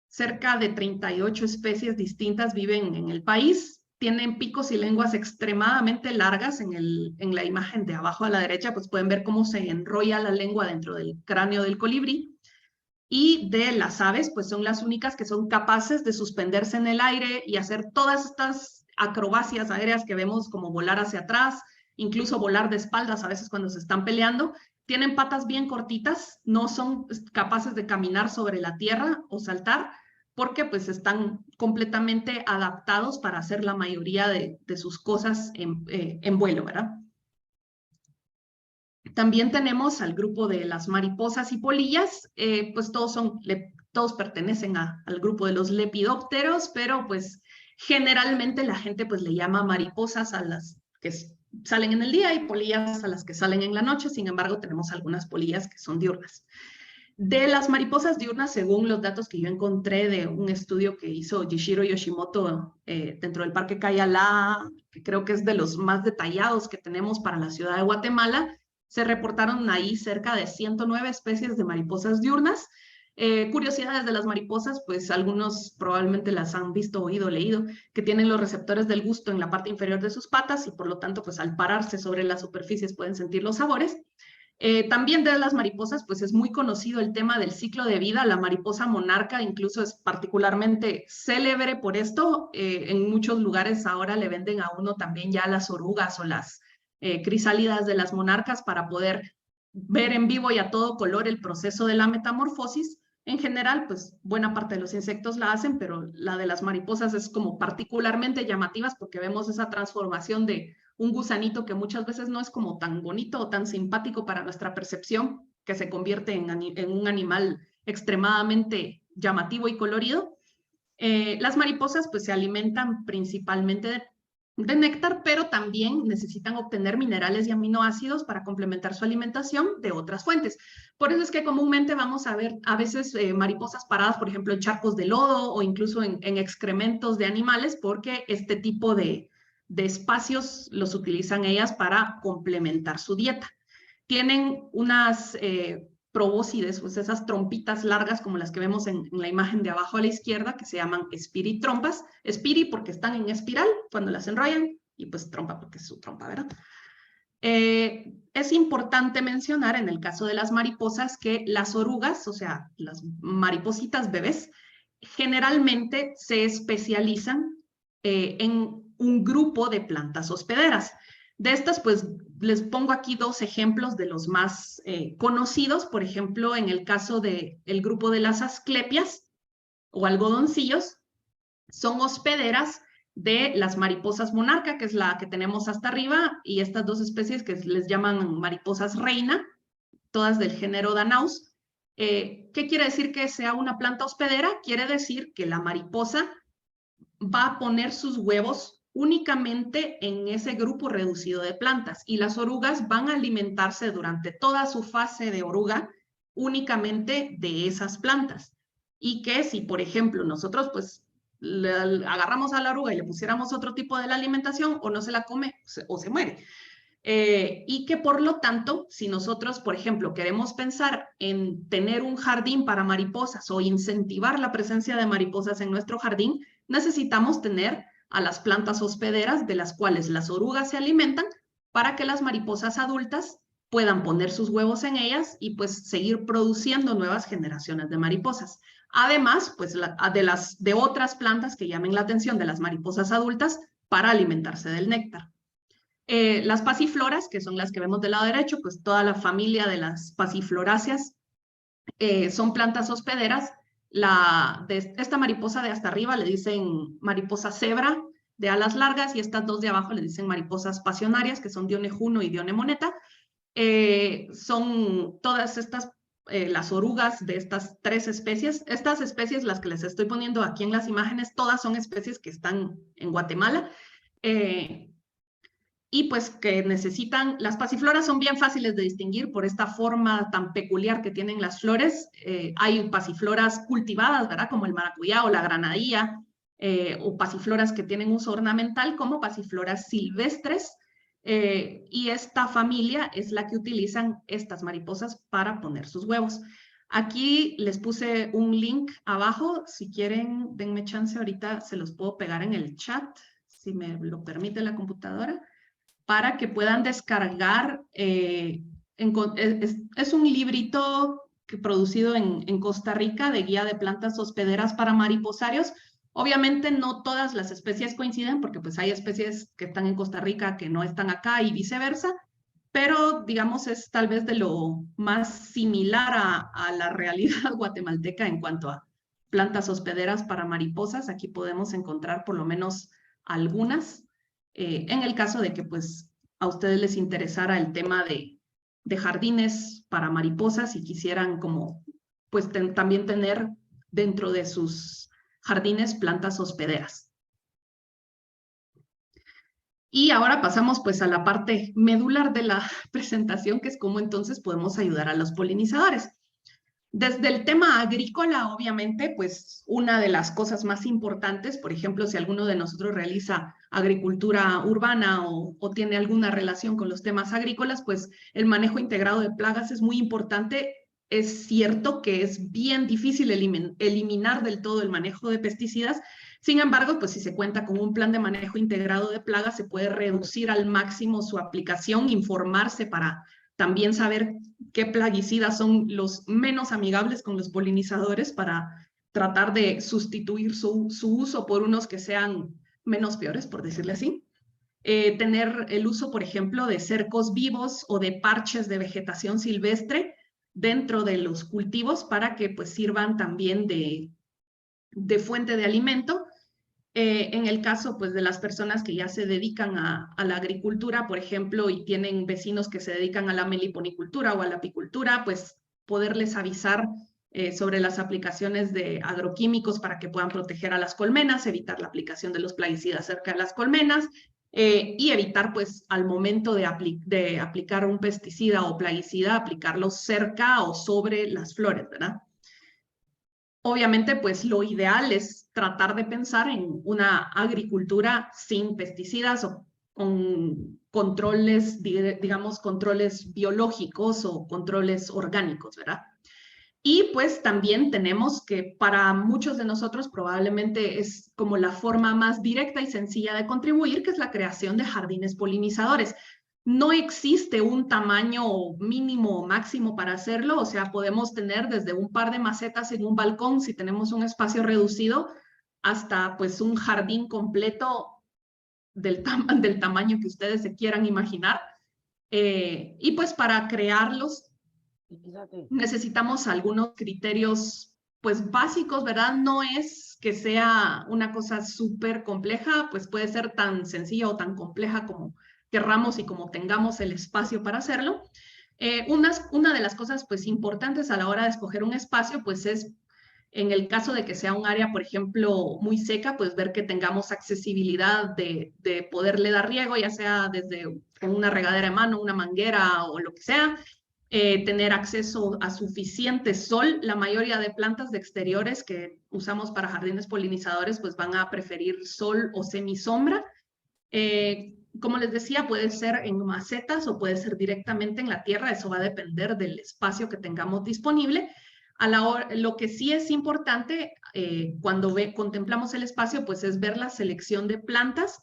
S2: cerca de 38 especies distintas viven en el país, tienen picos y lenguas extremadamente largas. En la imagen de abajo a la derecha, pues pueden ver cómo se enrolla la lengua dentro del cráneo del colibrí. Y de las aves, pues son las únicas que son capaces de suspenderse en el aire y hacer todas estas acrobacias aéreas que vemos, como volar hacia atrás, incluso volar de espaldas a veces cuando se están peleando. Tienen patas bien cortitas, no son capaces de caminar sobre la tierra o saltar, porque pues están completamente adaptados para hacer la mayoría de sus cosas en vuelo, ¿verdad? También tenemos al grupo de las mariposas y polillas, pues todos pertenecen al grupo de los lepidópteros, pero pues generalmente la gente pues le llama mariposas a las que salen en el día y polillas a las que salen en la noche. Sin embargo, tenemos algunas polillas que son diurnas. De las mariposas diurnas, según los datos que yo encontré de un estudio que hizo Jishiro Yoshimoto dentro del Parque Cayala, que creo que es de los más detallados que tenemos para la ciudad de Guatemala, se reportaron ahí cerca de 109 especies de mariposas diurnas. Curiosidades de las mariposas, pues algunos probablemente las han visto, oído, leído, que tienen los receptores del gusto en la parte inferior de sus patas y por lo tanto, pues al pararse sobre las superficies pueden sentir los sabores. También de las mariposas, pues es muy conocido el tema del ciclo de vida. La mariposa monarca incluso es particularmente célebre por esto. En muchos lugares ahora le venden a uno también ya las orugas o las crisálidas de las monarcas para poder ver en vivo y a todo color el proceso de la metamorfosis. En general, pues buena parte de los insectos la hacen, pero la de las mariposas es como particularmente llamativas porque vemos esa transformación de un gusanito que muchas veces no es como tan bonito o tan simpático para nuestra percepción, que se convierte en un animal extremadamente llamativo y colorido. Las mariposas pues se alimentan principalmente de néctar, pero también necesitan obtener minerales y aminoácidos para complementar su alimentación de otras fuentes. Por eso es que comúnmente vamos a ver a veces mariposas paradas, por ejemplo, en charcos de lodo o incluso en excrementos de animales, porque este tipo de espacios los utilizan ellas para complementar su dieta. Tienen unas probóscides, pues esas trompitas largas como las que vemos en la imagen de abajo a la izquierda, que se llaman espiritrompas. Espiri porque están en espiral cuando las enrollan y pues trompa porque es su trompa, ¿verdad? Es importante mencionar en el caso de las mariposas que las orugas, o sea, las maripositas bebés, generalmente se especializan en un grupo de plantas hospederas. De estas, pues, les pongo aquí dos ejemplos de los más conocidos. Por ejemplo, en el caso del grupo de las asclepias o algodoncillos, son hospederas de las mariposas monarca, que es la que tenemos hasta arriba, y estas dos especies que les llaman mariposas reina, todas del género Danaus. ¿Qué quiere decir que sea una planta hospedera? Quiere decir que la mariposa va a poner sus huevos únicamente en ese grupo reducido de plantas y las orugas van a alimentarse durante toda su fase de oruga únicamente de esas plantas. Y que si, por ejemplo, nosotros pues agarramos a la oruga y le pusiéramos otro tipo de la alimentación, o no se la come o se muere. Y que por lo tanto, si nosotros, por ejemplo, queremos pensar en tener un jardín para mariposas o incentivar la presencia de mariposas en nuestro jardín, necesitamos tener a las plantas hospederas de las cuales las orugas se alimentan para que las mariposas adultas puedan poner sus huevos en ellas y pues seguir produciendo nuevas generaciones de mariposas. Además, pues de otras plantas que llamen la atención de las mariposas adultas para alimentarse del néctar. Las pasifloras, que son las que vemos del lado derecho, pues toda la familia de las pasifloráceas son plantas hospederas. De esta mariposa de hasta arriba le dicen mariposa cebra de alas largas y estas dos de abajo le dicen mariposas pasionarias, que son Dione juno y Dione moneta. Son todas estas, las orugas de estas tres especies. Estas especies, las que les estoy poniendo aquí en las imágenes, todas son especies que están en Guatemala. Y pues que necesitan, las pasifloras son bien fáciles de distinguir por esta forma tan peculiar que tienen las flores. Hay pasifloras cultivadas, ¿verdad? Como el maracuyá o la granadilla, o pasifloras que tienen uso ornamental como pasifloras silvestres. Y esta familia es la que utilizan estas mariposas para poner sus huevos. Aquí les puse un link abajo, si quieren, denme chance, ahorita se los puedo pegar en el chat, si me lo permite la computadora, para que puedan descargar. Es un librito producido en Costa Rica de guía de plantas hospederas para mariposarios. Obviamente no todas las especies coinciden porque pues hay especies que están en Costa Rica que no están acá y viceversa, pero digamos es tal vez de lo más similar a la realidad guatemalteca en cuanto a plantas hospederas para mariposas. Aquí podemos encontrar por lo menos algunas. En el caso de que pues a ustedes les interesara el tema de jardines para mariposas y quisieran como pues también tener dentro de sus jardines plantas hospederas. Y ahora pasamos pues a la parte medular de la presentación, que es cómo entonces podemos ayudar a los polinizadores. Desde el tema agrícola, obviamente, pues una de las cosas más importantes, por ejemplo, si alguno de nosotros realiza agricultura urbana o tiene alguna relación con los temas agrícolas, pues el manejo integrado de plagas es muy importante. Es cierto que es bien difícil eliminar del todo el manejo de pesticidas. Sin embargo, pues si se cuenta con un plan de manejo integrado de plagas, se puede reducir al máximo su aplicación, informarse para también saber qué plaguicidas son los menos amigables con los polinizadores para tratar de sustituir su uso por unos que sean menos peores, por decirle así. Tener el uso, por ejemplo, de cercos vivos o de parches de vegetación silvestre dentro de los cultivos para que pues sirvan también de fuente de alimento. En el caso pues, de las personas que ya se dedican a la agricultura, por ejemplo, y tienen vecinos que se dedican a la meliponicultura o a la apicultura, pues poderles avisar sobre las aplicaciones de agroquímicos para que puedan proteger a las colmenas, evitar la aplicación de los plaguicidas cerca de las colmenas y evitar pues al momento de aplicar un pesticida o plaguicida, aplicarlo cerca o sobre las flores, ¿verdad? Obviamente, pues lo ideal es tratar de pensar en una agricultura sin pesticidas o con controles, digamos, controles biológicos o controles orgánicos, ¿verdad? Y pues también tenemos que para muchos de nosotros probablemente es como la forma más directa y sencilla de contribuir, que es la creación de jardines polinizadores. No existe un tamaño mínimo o máximo para hacerlo, o sea, podemos tener desde un par de macetas en un balcón si tenemos un espacio reducido, hasta pues un jardín completo del tamaño que ustedes se quieran imaginar. Y pues para crearlos necesitamos algunos criterios pues básicos, ¿verdad? No es que sea una cosa súper compleja, pues puede ser tan sencilla o tan compleja como querramos y como tengamos el espacio para hacerlo. Una de las cosas pues importantes a la hora de escoger un espacio pues es en el caso de que sea un área, por ejemplo, muy seca, pues ver que tengamos accesibilidad de poderle dar riego, ya sea desde una regadera de mano, una manguera o lo que sea. Tener acceso a suficiente sol. La mayoría de plantas de exteriores que usamos para jardines polinizadores pues van a preferir sol o semisombra. Como les decía, puede ser en macetas o puede ser directamente en la tierra. Eso va a depender del espacio que tengamos disponible. Lo que sí es importante cuando contemplamos el espacio pues es ver la selección de plantas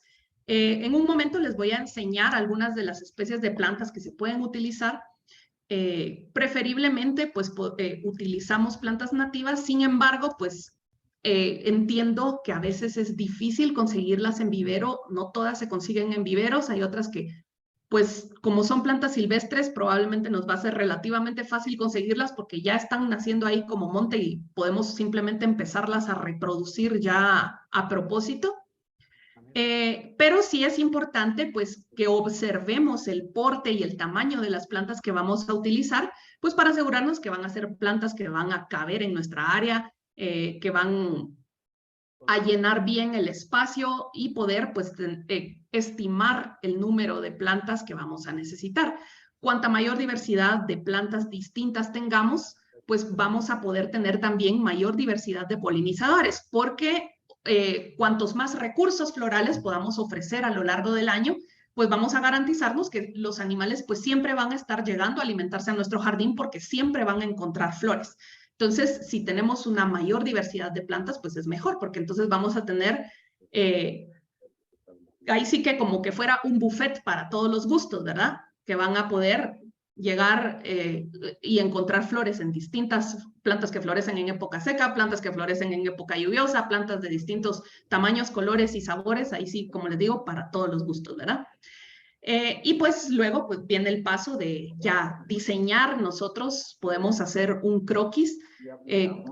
S2: En un momento les voy a enseñar algunas de las especies de plantas que se pueden utilizar. Preferiblemente, pues, utilizamos plantas nativas. Sin embargo, pues, entiendo que a veces es difícil conseguirlas en vivero. No todas se consiguen en viveros. Hay otras que, pues, como son plantas silvestres, probablemente nos va a ser relativamente fácil conseguirlas porque ya están naciendo ahí como monte y podemos simplemente empezarlas a reproducir ya a propósito. Pero sí es importante, pues, que observemos el porte y el tamaño de las plantas que vamos a utilizar, pues, para asegurarnos que van a ser plantas que van a caber en nuestra área, que van a llenar bien el espacio y poder, pues, estimar el número de plantas que vamos a necesitar. Cuanta mayor diversidad de plantas distintas tengamos, pues vamos a poder tener también mayor diversidad de polinizadores, porque cuantos más recursos florales podamos ofrecer a lo largo del año, pues vamos a garantizarnos que los animales pues siempre van a estar llegando a alimentarse a nuestro jardín porque siempre van a encontrar flores. Entonces, si tenemos una mayor diversidad de plantas, pues es mejor, porque entonces vamos a tener, ahí sí que como que fuera un buffet para todos los gustos, ¿verdad? Que van a poder llegar y encontrar flores en distintas plantas que florecen en época seca, plantas que florecen en época lluviosa, plantas de distintos tamaños, colores y sabores, ahí sí, como les digo, para todos los gustos, ¿verdad? Y pues luego pues viene el paso de ya diseñar. Nosotros podemos hacer un croquis,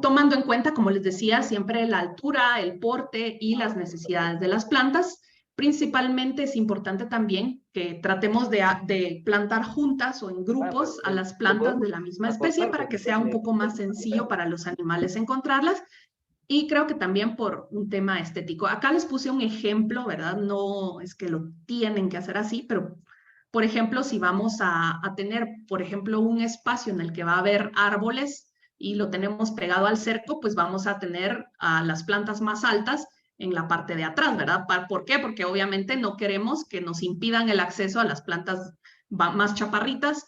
S2: tomando en cuenta, como les decía, siempre la altura, el porte y las necesidades de las plantas. Principalmente es importante también que tratemos de plantar juntas o en grupos a las plantas de la misma especie para que sea un poco más sencillo para los animales encontrarlas. Y creo que también por un tema estético. Acá les puse un ejemplo, ¿verdad? No es que lo tienen que hacer así, pero, por ejemplo, si vamos a tener, por ejemplo, un espacio en el que va a haber árboles y lo tenemos pegado al cerco, pues vamos a tener a las plantas más altas en la parte de atrás, ¿verdad? ¿Por qué? Porque obviamente no queremos que nos impidan el acceso a las plantas más chaparritas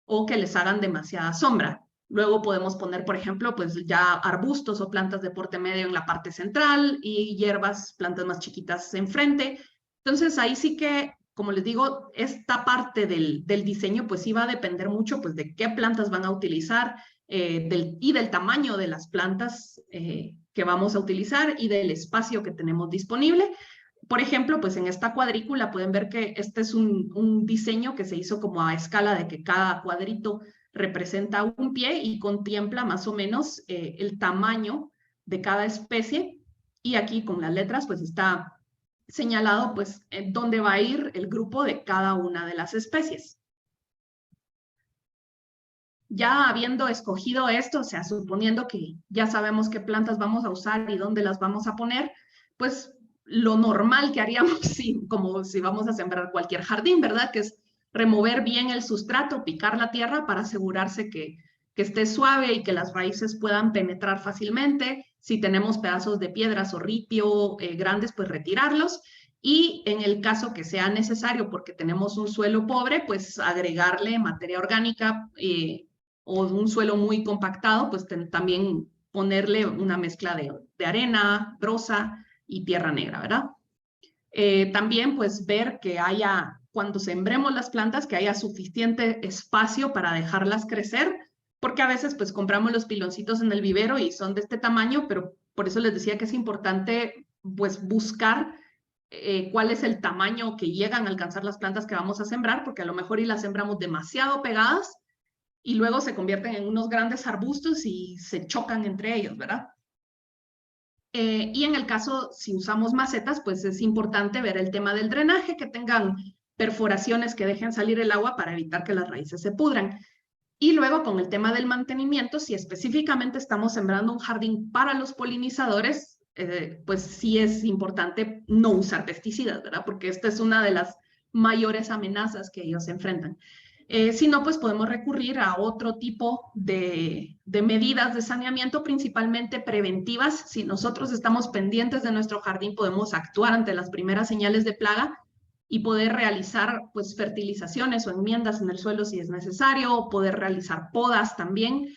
S2: o que les hagan demasiada sombra. Luego podemos poner, por ejemplo, pues ya arbustos o plantas de porte medio en la parte central y hierbas, plantas más chiquitas enfrente. Entonces ahí sí que, como les digo, esta parte del diseño pues sí va a depender mucho pues de qué plantas van a utilizar y del tamaño de las plantas que vamos a utilizar y del espacio que tenemos disponible. Por ejemplo, pues en esta cuadrícula pueden ver que este es un diseño que se hizo como a escala de que cada cuadrito representa un pie y contempla más o menos el tamaño de cada especie. Y aquí con las letras pues está señalado pues dónde va a ir el grupo de cada una de las especies. Ya habiendo escogido esto, o sea, suponiendo que ya sabemos qué plantas vamos a usar y dónde las vamos a poner, pues lo normal que haríamos, como si vamos a sembrar cualquier jardín, ¿verdad? Que es remover bien el sustrato, picar la tierra para asegurarse que esté suave y que las raíces puedan penetrar fácilmente. Si tenemos pedazos de piedras o ripio grandes, pues retirarlos. Y en el caso que sea necesario, porque tenemos un suelo pobre, pues agregarle materia orgánica o un suelo muy compactado, pues también ponerle una mezcla de arena, brosa y tierra negra, ¿verdad? También pues ver que haya, cuando sembremos las plantas, que haya suficiente espacio para dejarlas crecer, porque a veces pues compramos los piloncitos en el vivero y son de este tamaño, pero por eso les decía que es importante pues buscar cuál es el tamaño que llegan a alcanzar las plantas que vamos a sembrar, porque a lo mejor y las sembramos demasiado pegadas y luego se convierten en unos grandes arbustos y se chocan entre ellos, ¿verdad? Y en el caso, si usamos macetas, pues es importante ver el tema del drenaje, que tengan perforaciones que dejen salir el agua para evitar que las raíces se pudran. Y luego con el tema del mantenimiento, si específicamente estamos sembrando un jardín para los polinizadores, pues sí es importante no usar pesticidas, ¿verdad? Porque esta es una de las mayores amenazas que ellos enfrentan. Si no, pues podemos recurrir a otro tipo de medidas de saneamiento, principalmente preventivas. Si nosotros estamos pendientes de nuestro jardín, podemos actuar ante las primeras señales de plaga y poder realizar pues fertilizaciones o enmiendas en el suelo si es necesario, o poder realizar podas también.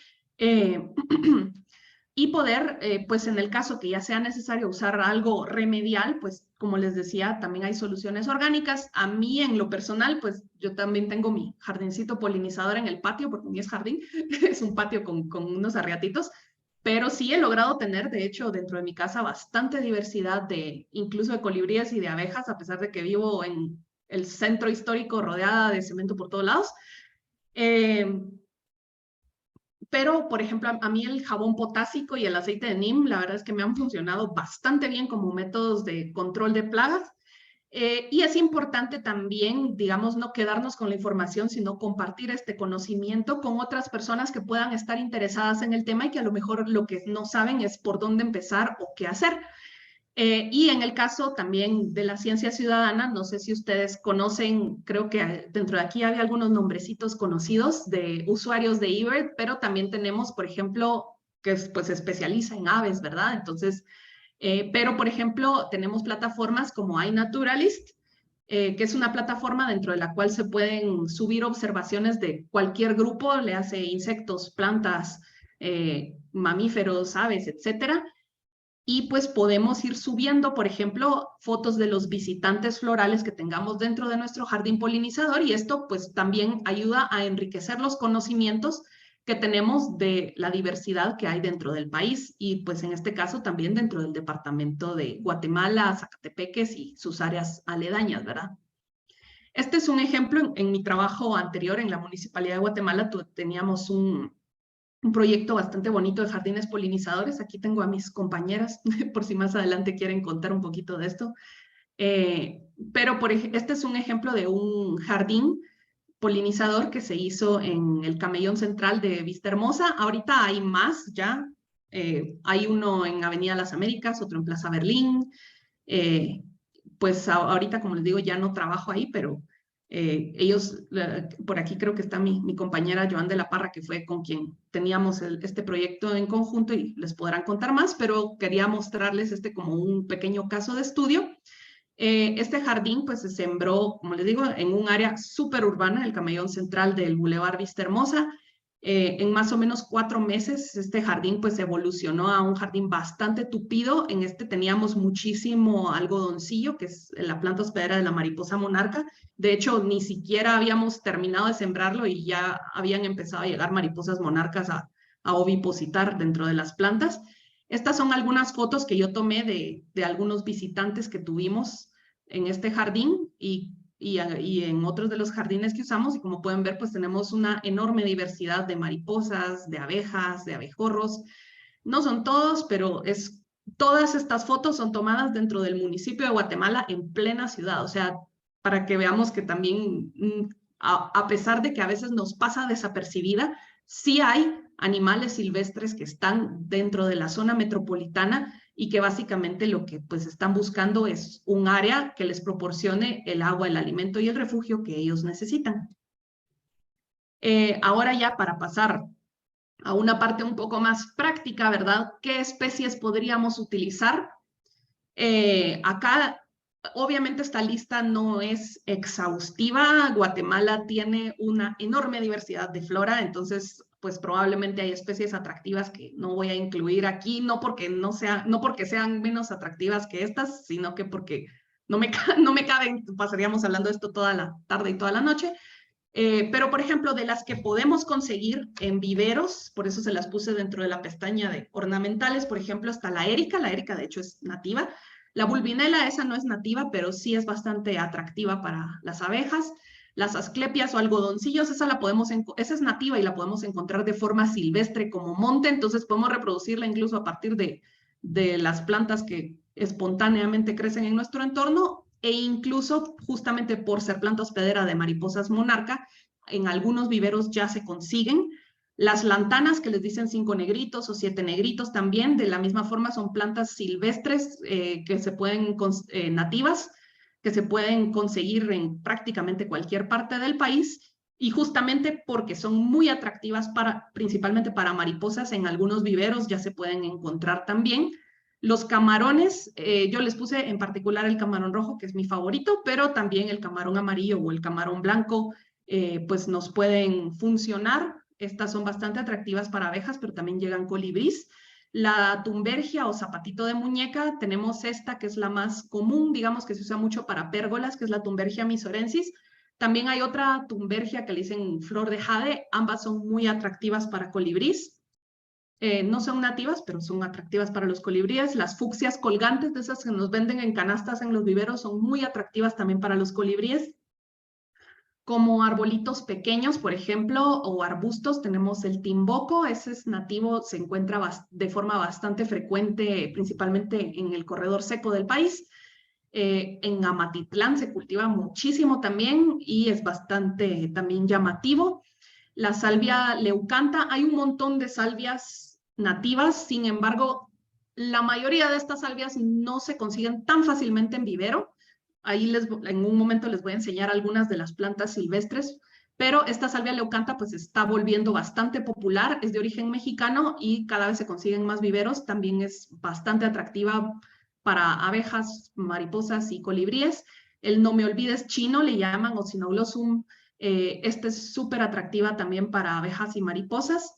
S2: Y poder, pues en el caso que ya sea necesario usar algo remedial, pues como les decía, también hay soluciones orgánicas. A mí, en lo personal, pues yo también tengo mi jardincito polinizador en el patio, porque ni es jardín, es un patio con unos arriatitos, pero sí he logrado tener, de hecho, dentro de mi casa bastante diversidad incluso de colibríes y de abejas, a pesar de que vivo en el centro histórico rodeada de cemento por todos lados. Pero, por ejemplo, a mí el jabón potásico y el aceite de neem, la verdad es que me han funcionado bastante bien como métodos de control de plagas. Y es importante también, digamos, no quedarnos con la información, sino compartir este conocimiento con otras personas que puedan estar interesadas en el tema y que a lo mejor lo que no saben es por dónde empezar o qué hacer. Y en el caso también de la ciencia ciudadana, no sé si ustedes conocen, creo que dentro de aquí había algunos nombrecitos conocidos de usuarios de eBird, pero también tenemos, por ejemplo, que pues se especializa en aves, ¿verdad? Entonces, pero por ejemplo, tenemos plataformas como iNaturalist, que es una plataforma dentro de la cual se pueden subir observaciones de cualquier grupo, le hace insectos, plantas, mamíferos, aves, etcétera. Y pues podemos ir subiendo, por ejemplo, fotos de los visitantes florales que tengamos dentro de nuestro jardín polinizador, y esto pues también ayuda a enriquecer los conocimientos que tenemos de la diversidad que hay dentro del país y pues en este caso también dentro del departamento de Guatemala, Zacatepeques y sus áreas aledañas, ¿verdad? Este es un ejemplo. En mi trabajo anterior en la Municipalidad de Guatemala teníamos un proyecto bastante bonito de jardines polinizadores. Aquí tengo a mis compañeras, por si más adelante quieren contar un poquito de esto. Pero este es un ejemplo de un jardín polinizador que se hizo en el Camellón Central de Vista Hermosa. Ahorita hay más ya. Hay uno en Avenida Las Américas, otro en Plaza Berlín. Pues ahorita, como les digo, ya no trabajo ahí, pero ellos, por aquí creo que está mi compañera Joan de la Parra, que fue con quien teníamos este proyecto en conjunto y les podrán contar más, pero quería mostrarles este como un pequeño caso de estudio. Este jardín pues se sembró, como les digo, en un área súper urbana, el Camellón Central del Boulevard Vista Hermosa. En más o menos 4 meses este jardín pues evolucionó a un jardín bastante tupido. En este teníamos muchísimo algodoncillo, que es la planta hospedera de la mariposa monarca. De hecho, ni siquiera habíamos terminado de sembrarlo y ya habían empezado a llegar mariposas monarcas a ovipositar dentro de las plantas. Estas son algunas fotos que yo tomé de algunos visitantes que tuvimos en este jardín y en otros de los jardines que usamos, y como pueden ver, pues tenemos una enorme diversidad de mariposas, de abejas, de abejorros. No son todos, pero todas estas fotos son tomadas dentro del municipio de Guatemala en plena ciudad, o sea, para que veamos que también, a pesar de que a veces nos pasa desapercibida, sí hay animales silvestres que están dentro de la zona metropolitana y que básicamente lo que pues están buscando es un área que les proporcione el agua, el alimento y el refugio que ellos necesitan. Ahora ya para pasar a una parte un poco más práctica, ¿verdad? ¿Qué especies podríamos utilizar? Acá, obviamente esta lista no es exhaustiva. Guatemala tiene una enorme diversidad de flora, entonces pues probablemente hay especies atractivas que no voy a incluir aquí, no porque sean menos atractivas que estas, sino que porque no me caben, pasaríamos hablando de esto toda la tarde y toda la noche. Pero, por ejemplo, de las que podemos conseguir en viveros, por eso se las puse dentro de la pestaña de ornamentales, por ejemplo, está la erica de hecho es nativa. La bulbinela, esa no es nativa, pero sí es bastante atractiva para las abejas. Las asclepias o algodoncillos, esa es nativa y la podemos encontrar de forma silvestre como monte, entonces podemos reproducirla incluso a partir de las plantas que espontáneamente crecen en nuestro entorno, e incluso justamente por ser planta hospedera de mariposas monarca, en algunos viveros ya se consiguen. Las lantanas, que les dicen 5 negritos o 7 negritos también, de la misma forma son plantas silvestres que se pueden, nativas, que se pueden conseguir en prácticamente cualquier parte del país, y justamente porque son muy atractivas principalmente para mariposas, en algunos viveros ya se pueden encontrar también. Los camarones, yo les puse en particular el camarón rojo, que es mi favorito, pero también el camarón amarillo o el camarón blanco, pues nos pueden funcionar. Estas son bastante atractivas para abejas, pero también llegan colibríes. La tumbergia o zapatito de muñeca, tenemos esta que es la más común, digamos que se usa mucho para pérgolas, que es la tumbergia misorensis. También hay otra tumbergia que le dicen flor de jade, ambas son muy atractivas para colibrís. No son nativas, pero son atractivas para los colibríes. Las fucsias colgantes, de esas que nos venden en canastas en los viveros, son muy atractivas también para los colibríes. Como arbolitos pequeños, por ejemplo, o arbustos, tenemos el timboco, ese es nativo, se encuentra de forma bastante frecuente, principalmente en el corredor seco del país. En Amatitlán se cultiva muchísimo también y es bastante también llamativo. La salvia leucanta, hay un montón de salvias nativas, sin embargo, la mayoría de estas salvias no se consiguen tan fácilmente en vivero. Ahí en un momento les voy a enseñar algunas de las plantas silvestres, pero esta salvia leucanta pues está volviendo bastante popular, es de origen mexicano y cada vez se consiguen más viveros, también es bastante atractiva para abejas, mariposas y colibríes. El no me olvides chino le llaman, o Cynoglosum. Esta es súper atractiva también para abejas y mariposas.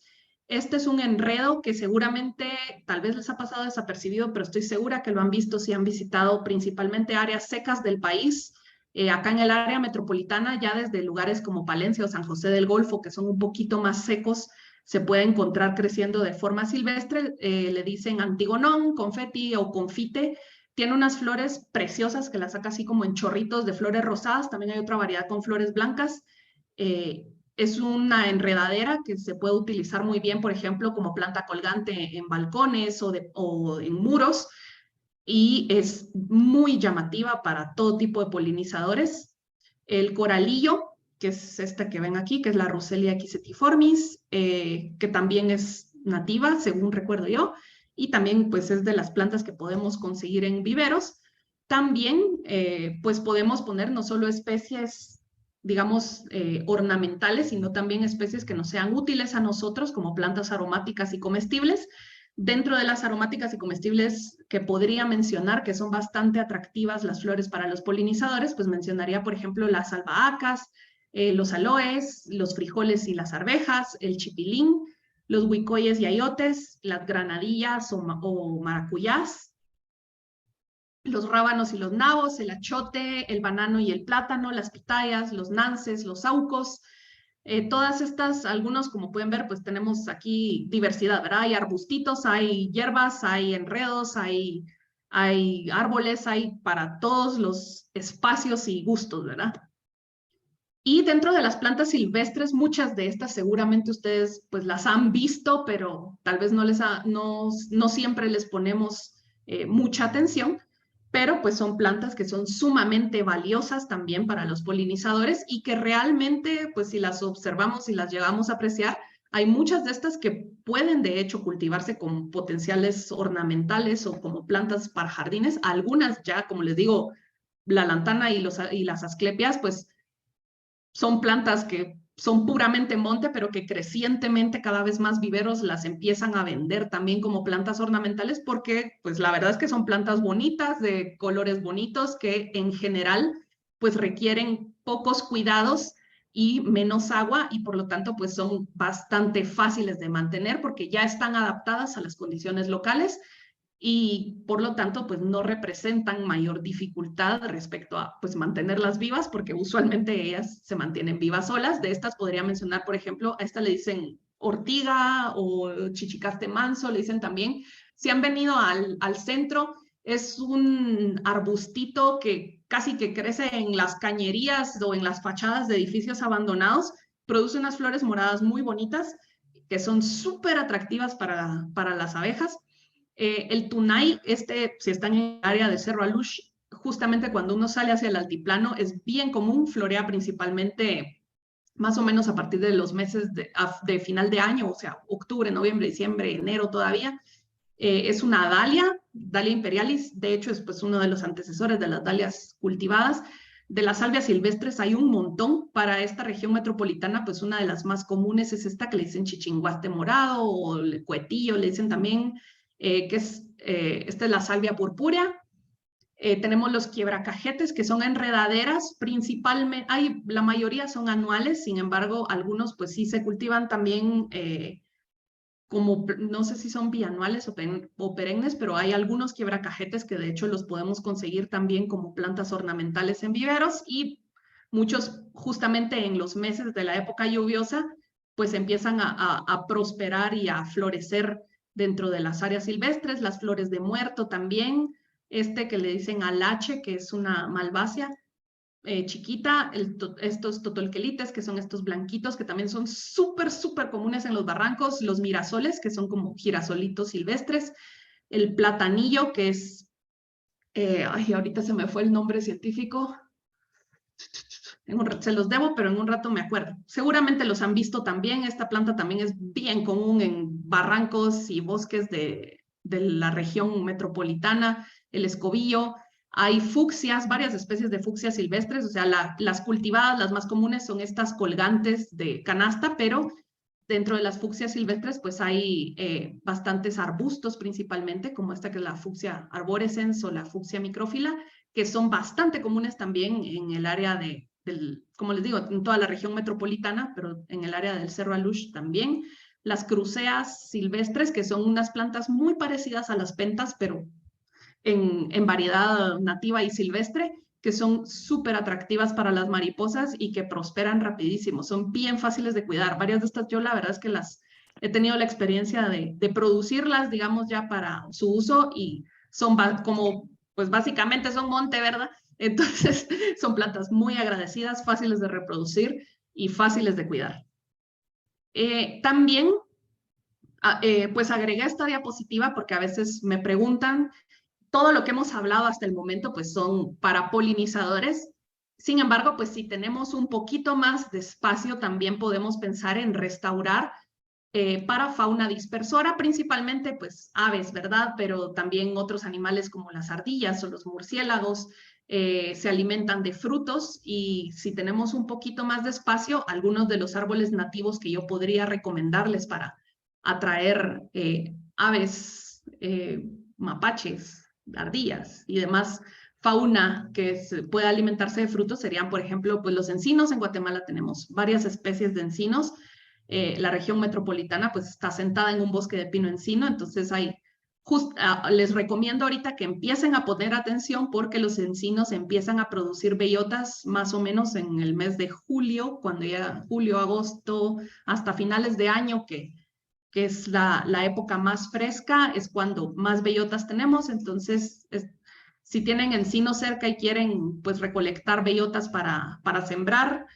S2: Este es un enredo que seguramente tal vez les ha pasado desapercibido, pero estoy segura que lo han visto si han visitado principalmente áreas secas del país. Acá en el área metropolitana, ya desde lugares como Palencia o San José del Golfo, que son un poquito más secos, se puede encontrar creciendo de forma silvestre. Le dicen antigonón, confeti o confite. Tiene unas flores preciosas que las saca así como en chorritos de flores rosadas. También hay otra variedad con flores blancas. Es una enredadera que se puede utilizar muy bien, por ejemplo, como planta colgante en balcones o en muros, y es muy llamativa para todo tipo de polinizadores. El coralillo, que es esta que ven aquí, que es la Roselia equisetiformis, que también es nativa, según recuerdo yo, y también pues es de las plantas que podemos conseguir en viveros. También pues podemos poner no solo especies digamos, ornamentales, sino también especies que nos sean útiles a nosotros como plantas aromáticas y comestibles. Dentro de las aromáticas y comestibles que podría mencionar, que son bastante atractivas las flores para los polinizadores, pues mencionaría, por ejemplo, las albahacas, los aloes, los frijoles y las arvejas, el chipilín, los huicoyes y ayotes, las granadillas o maracuyás, los rábanos y los nabos, el achote, el banano y el plátano, las pitayas, los nances, los saucos. Todas estas, algunos como pueden ver, pues tenemos aquí diversidad, ¿verdad? Hay arbustitos, hay hierbas, hay enredos, hay árboles, hay para todos los espacios y gustos, ¿verdad? Y dentro de las plantas silvestres, muchas de estas seguramente ustedes pues las han visto, pero tal vez no siempre les ponemos mucha atención, pero pues son plantas que son sumamente valiosas también para los polinizadores y que realmente pues si las observamos y las llegamos a apreciar, hay muchas de estas que pueden de hecho cultivarse como potenciales ornamentales o como plantas para jardines. Algunas ya, como les digo, la lantana y las asclepias pues son plantas que son puramente monte, pero que crecientemente cada vez más viveros las empiezan a vender también como plantas ornamentales porque pues la verdad es que son plantas bonitas, de colores bonitos, que en general pues requieren pocos cuidados y menos agua y por lo tanto pues son bastante fáciles de mantener porque ya están adaptadas a las condiciones locales y por lo tanto pues no representan mayor dificultad respecto a pues mantenerlas vivas porque usualmente ellas se mantienen vivas solas. De estas podría mencionar, por ejemplo, a esta le dicen ortiga o chichicaste manso, le dicen también. Si han venido al centro, es un arbustito que casi que crece en las cañerías o en las fachadas de edificios abandonados, produce unas flores moradas muy bonitas que son súper atractivas para las abejas. El tunay, si están en el área de Cerro Alush, justamente cuando uno sale hacia el altiplano, es bien común, florea principalmente más o menos a partir de los meses de final de año, o sea, octubre, noviembre, diciembre, enero todavía. Es una Dalia imperialis, de hecho es pues uno de los antecesores de las dalias cultivadas. De las salvias silvestres hay un montón. Para esta región metropolitana, pues una de las más comunes es esta que le dicen chichinguaste morado o el cuetillo, le dicen también, esta es la salvia purpúrea. Tenemos los quiebracajetes, que son enredaderas, principalmente, la mayoría son anuales, sin embargo, algunos pues sí se cultivan también como, no sé si son bianuales o perennes, pero hay algunos quiebracajetes que de hecho los podemos conseguir también como plantas ornamentales en viveros, y muchos justamente en los meses de la época lluviosa pues empiezan a prosperar y a florecer dentro de las áreas silvestres. Las flores de muerto también, que le dicen alache, que es una malvácea chiquita, estos totolquelites, que son estos blanquitos, que también son súper comunes en los barrancos, los mirasoles, que son como girasolitos silvestres, el platanillo, que es, ay, ahorita se me fue el nombre científico, se los debo, pero en un rato me acuerdo. Seguramente los han visto también. Esta planta también es bien común en barrancos y bosques de la región metropolitana, el escobillo. Hay fucsias, varias especies de fucsias silvestres, o sea, las cultivadas, las más comunes son estas colgantes de canasta, pero dentro de las fucsias silvestres pues hay bastantes arbustos principalmente, como esta que es la fucsia arborescens o la fucsia micrófila, que son bastante comunes también en el área como les digo, en toda la región metropolitana, pero en el área del Cerro Alush también. Las cruceas silvestres, que son unas plantas muy parecidas a las pentas, pero en variedad nativa y silvestre, que son súper atractivas para las mariposas y que prosperan rapidísimo. Son bien fáciles de cuidar. Varias de estas yo la verdad es que las he tenido la experiencia de producirlas, digamos, ya para su uso, y son como, pues básicamente son monte, ¿verdad? Entonces son plantas muy agradecidas, fáciles de reproducir y fáciles de cuidar. También, pues agregué esta diapositiva porque a veces me preguntan. Todo lo que hemos hablado hasta el momento pues son para polinizadores. Sin embargo, pues si tenemos un poquito más de espacio, también podemos pensar en restaurar para fauna dispersora, principalmente pues aves, ¿verdad? Pero también otros animales como las ardillas o los murciélagos se alimentan de frutos, y si tenemos un poquito más de espacio, algunos de los árboles nativos que yo podría recomendarles para atraer aves, mapaches, ardillas y demás fauna que pueda alimentarse de frutos serían, por ejemplo, pues los encinos. En Guatemala tenemos varias especies de encinos. La región metropolitana pues está sentada en un bosque de pino encino, entonces les recomiendo ahorita que empiecen a poner atención, porque los encinos empiezan a producir bellotas más o menos en el mes de julio, cuando ya julio, agosto, hasta finales de año, que es la época más fresca, es cuando más bellotas tenemos. Entonces, si tienen encino cerca y quieren pues recolectar bellotas para sembrar,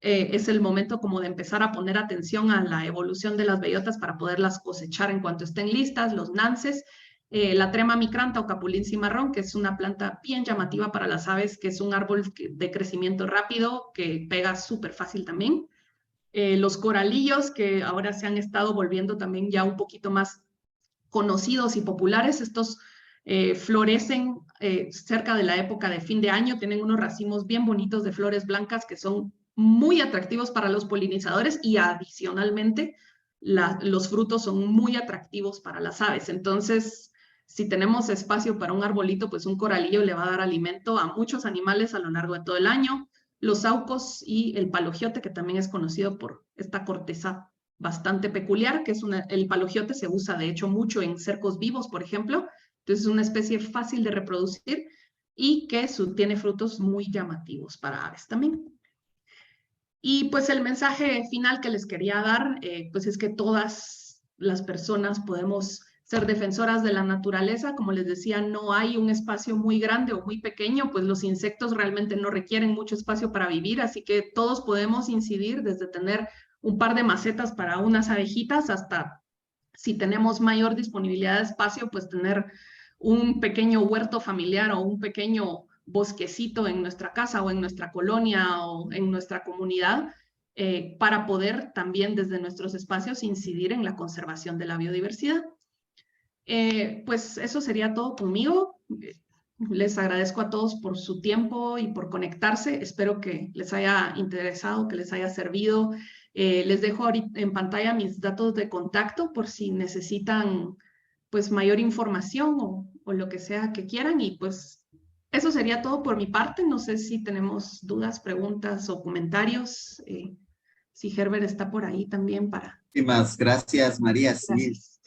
S2: es el momento como de empezar a poner atención a la evolución de las bellotas para poderlas cosechar en cuanto estén listas. Los nances, la trema micranta o capulín cimarrón, que es una planta bien llamativa para las aves, que es un árbol de crecimiento rápido, que pega súper fácil también. Los coralillos, que ahora se han estado volviendo también ya un poquito más conocidos y populares. Estos florecen cerca de la época de fin de año, tienen unos racimos bien bonitos de flores blancas que son muy atractivos para los polinizadores, y adicionalmente los frutos son muy atractivos para las aves. Entonces, si tenemos espacio para un arbolito, pues un coralillo le va a dar alimento a muchos animales a lo largo de todo el año. Los saucos y el palogiote, que también es conocido por esta corteza bastante peculiar, que es el palogiote se usa de hecho mucho en cercos vivos, por ejemplo. Entonces es una especie fácil de reproducir y que tiene frutos muy llamativos para aves también. Y pues el mensaje final que les quería dar, pues es que todas las personas podemos ser defensoras de la naturaleza. Como les decía, no hay un espacio muy grande o muy pequeño, pues los insectos realmente no requieren mucho espacio para vivir, así que todos podemos incidir, desde tener un par de macetas para unas abejitas hasta, si tenemos mayor disponibilidad de espacio, pues tener un pequeño huerto familiar o un pequeño bosquecito en nuestra casa o en nuestra colonia o en nuestra comunidad, para poder también desde nuestros espacios incidir en la conservación de la biodiversidad. Pues eso sería todo conmigo. Les agradezco a todos por su tiempo y por conectarse. Espero que les haya interesado, que les haya servido. Les dejo ahorita en pantalla mis datos de contacto por si necesitan pues mayor información o lo que sea que quieran, y pues eso sería todo por mi parte. No sé si tenemos dudas, preguntas o comentarios. Si Herbert está por ahí también para
S1: Muchísimas gracias, María. Sí,
S2: Gracias.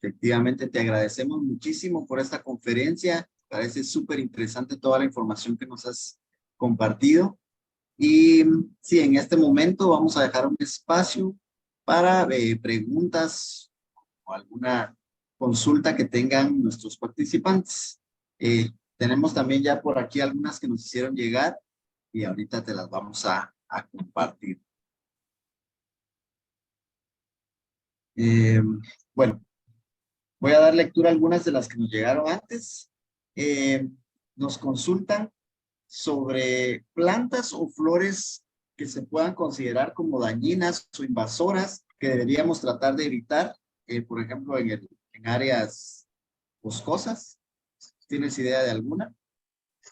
S1: efectivamente te agradecemos muchísimo por esta conferencia. Parece súper interesante toda la información que nos has compartido. Y sí, en este momento vamos a dejar un espacio para preguntas o alguna consulta que tengan nuestros participantes. Tenemos también ya por aquí algunas que nos hicieron llegar y ahorita te las vamos a compartir. Bueno, voy a dar lectura a algunas de las que nos llegaron antes. Nos consultan sobre plantas o flores que se puedan considerar como dañinas o invasoras que deberíamos tratar de evitar, por ejemplo, en áreas boscosas. ¿Tienes idea de alguna?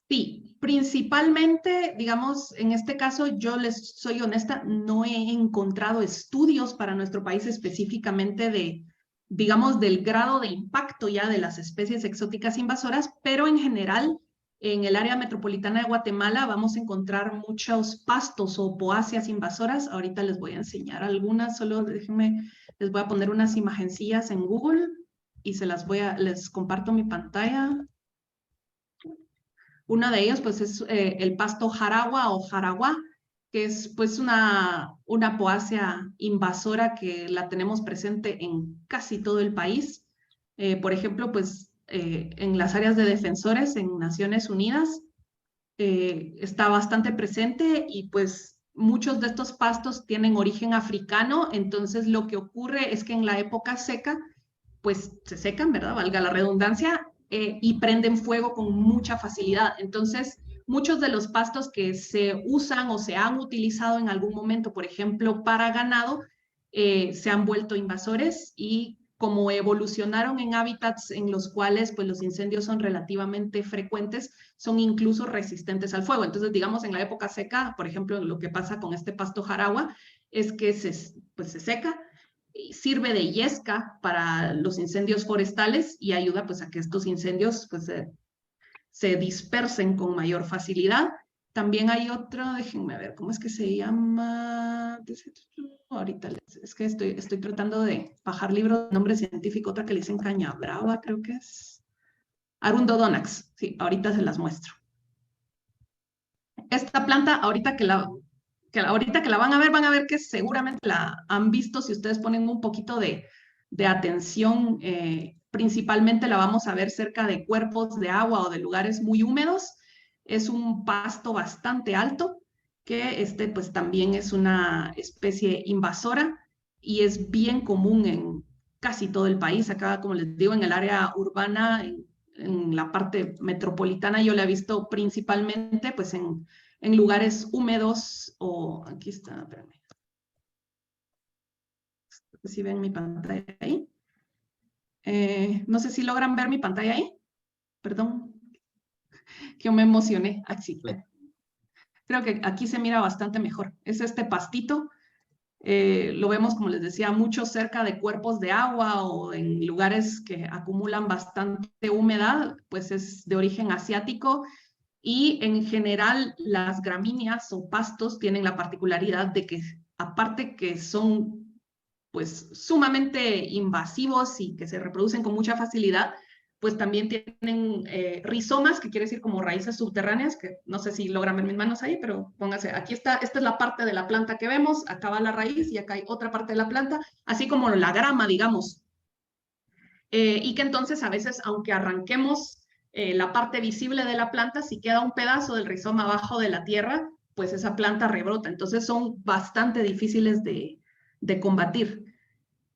S2: Sí, principalmente, digamos, en este caso, yo les soy honesta, no he encontrado estudios para nuestro país específicamente de, digamos, del grado de impacto ya de las especies exóticas invasoras, pero en general, en el área metropolitana de Guatemala vamos a encontrar muchos pastos o poáceas invasoras. Ahorita les voy a enseñar algunas, solo déjenme, les voy a poner unas imagencillas en Google y les comparto mi pantalla. Uno de ellos, pues, es el pasto jaragua o jaraguá, que es, pues, una poácea invasora que la tenemos presente en casi todo el país. Por ejemplo, pues, en las áreas de defensores en Naciones Unidas está bastante presente y, pues, muchos de estos pastos tienen origen africano. Entonces, lo que ocurre es que en la época seca, pues se secan, ¿verdad? Valga la redundancia, y prenden fuego con mucha facilidad. Entonces, muchos de los pastos que se usan o se han utilizado en algún momento, por ejemplo, para ganado, se han vuelto invasores y como evolucionaron en hábitats en los cuales pues, los incendios son relativamente frecuentes, son incluso resistentes al fuego. Entonces, digamos, en la época seca, por ejemplo, lo que pasa con este pasto jaragua es que pues, se seca, sirve de yesca para los incendios forestales y ayuda pues a que estos incendios pues se dispersen con mayor facilidad. También hay otro, déjenme ver, ¿cómo es que se llama? Ahorita es que estoy tratando de bajar libros de nombre científico, otra que le dicen caña brava, creo que es Arundodonax. Sí, ahorita se las muestro. Esta planta, ahorita que la van a ver que seguramente la han visto si ustedes ponen un poquito de atención. Principalmente la vamos a ver cerca de cuerpos de agua o de lugares muy húmedos. Es un pasto bastante alto que pues también es una especie invasora y es bien común en casi todo el país. Acá, como les digo, en el área urbana, en la parte metropolitana, yo la he visto principalmente pues en lugares húmedos o aquí está, espérame. Si ven mi pantalla ahí. No sé si logran ver mi pantalla ahí. Perdón, que me emocioné. Así. Creo que aquí se mira bastante mejor. Es este pastito. Lo vemos, como les decía, mucho cerca de cuerpos de agua o en lugares que acumulan bastante humedad, pues es de origen asiático. Y en general las gramíneas o pastos tienen la particularidad de que aparte que son pues sumamente invasivos y que se reproducen con mucha facilidad, pues también tienen rizomas, que quiere decir como raíces subterráneas, que no sé si logran ver mis manos ahí, pero pónganse, aquí está, esta es la parte de la planta que vemos, acá va la raíz y acá hay otra parte de la planta, así como la grama, digamos. Y que entonces a veces, aunque arranquemos la parte visible de la planta, si queda un pedazo del rizoma abajo de la tierra, pues esa planta rebrota. Entonces son bastante difíciles de combatir.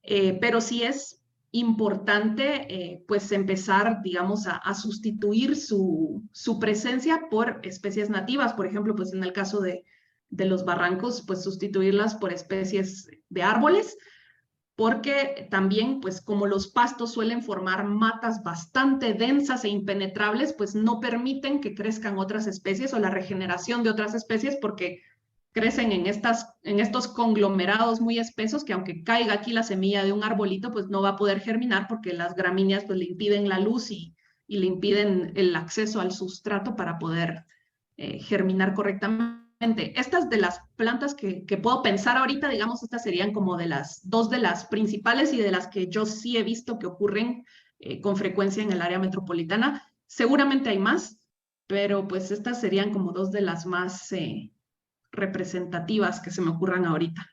S2: Pero sí es importante pues empezar, digamos, a sustituir su presencia por especies nativas. Por ejemplo, pues en el caso de los barrancos, pues sustituirlas por especies de árboles, porque también, pues como los pastos suelen formar matas bastante densas e impenetrables, pues no permiten que crezcan otras especies o la regeneración de otras especies porque crecen en estos conglomerados muy espesos que aunque caiga aquí la semilla de un arbolito, pues no va a poder germinar porque las gramíneas pues le impiden la luz y le impiden el acceso al sustrato para poder germinar correctamente. Estas de las plantas que puedo pensar ahorita, digamos, estas serían como dos de las principales y de las que yo sí he visto que ocurren con frecuencia en el área metropolitana. Seguramente hay más, pero pues estas serían como dos de las más representativas que se me ocurran ahorita.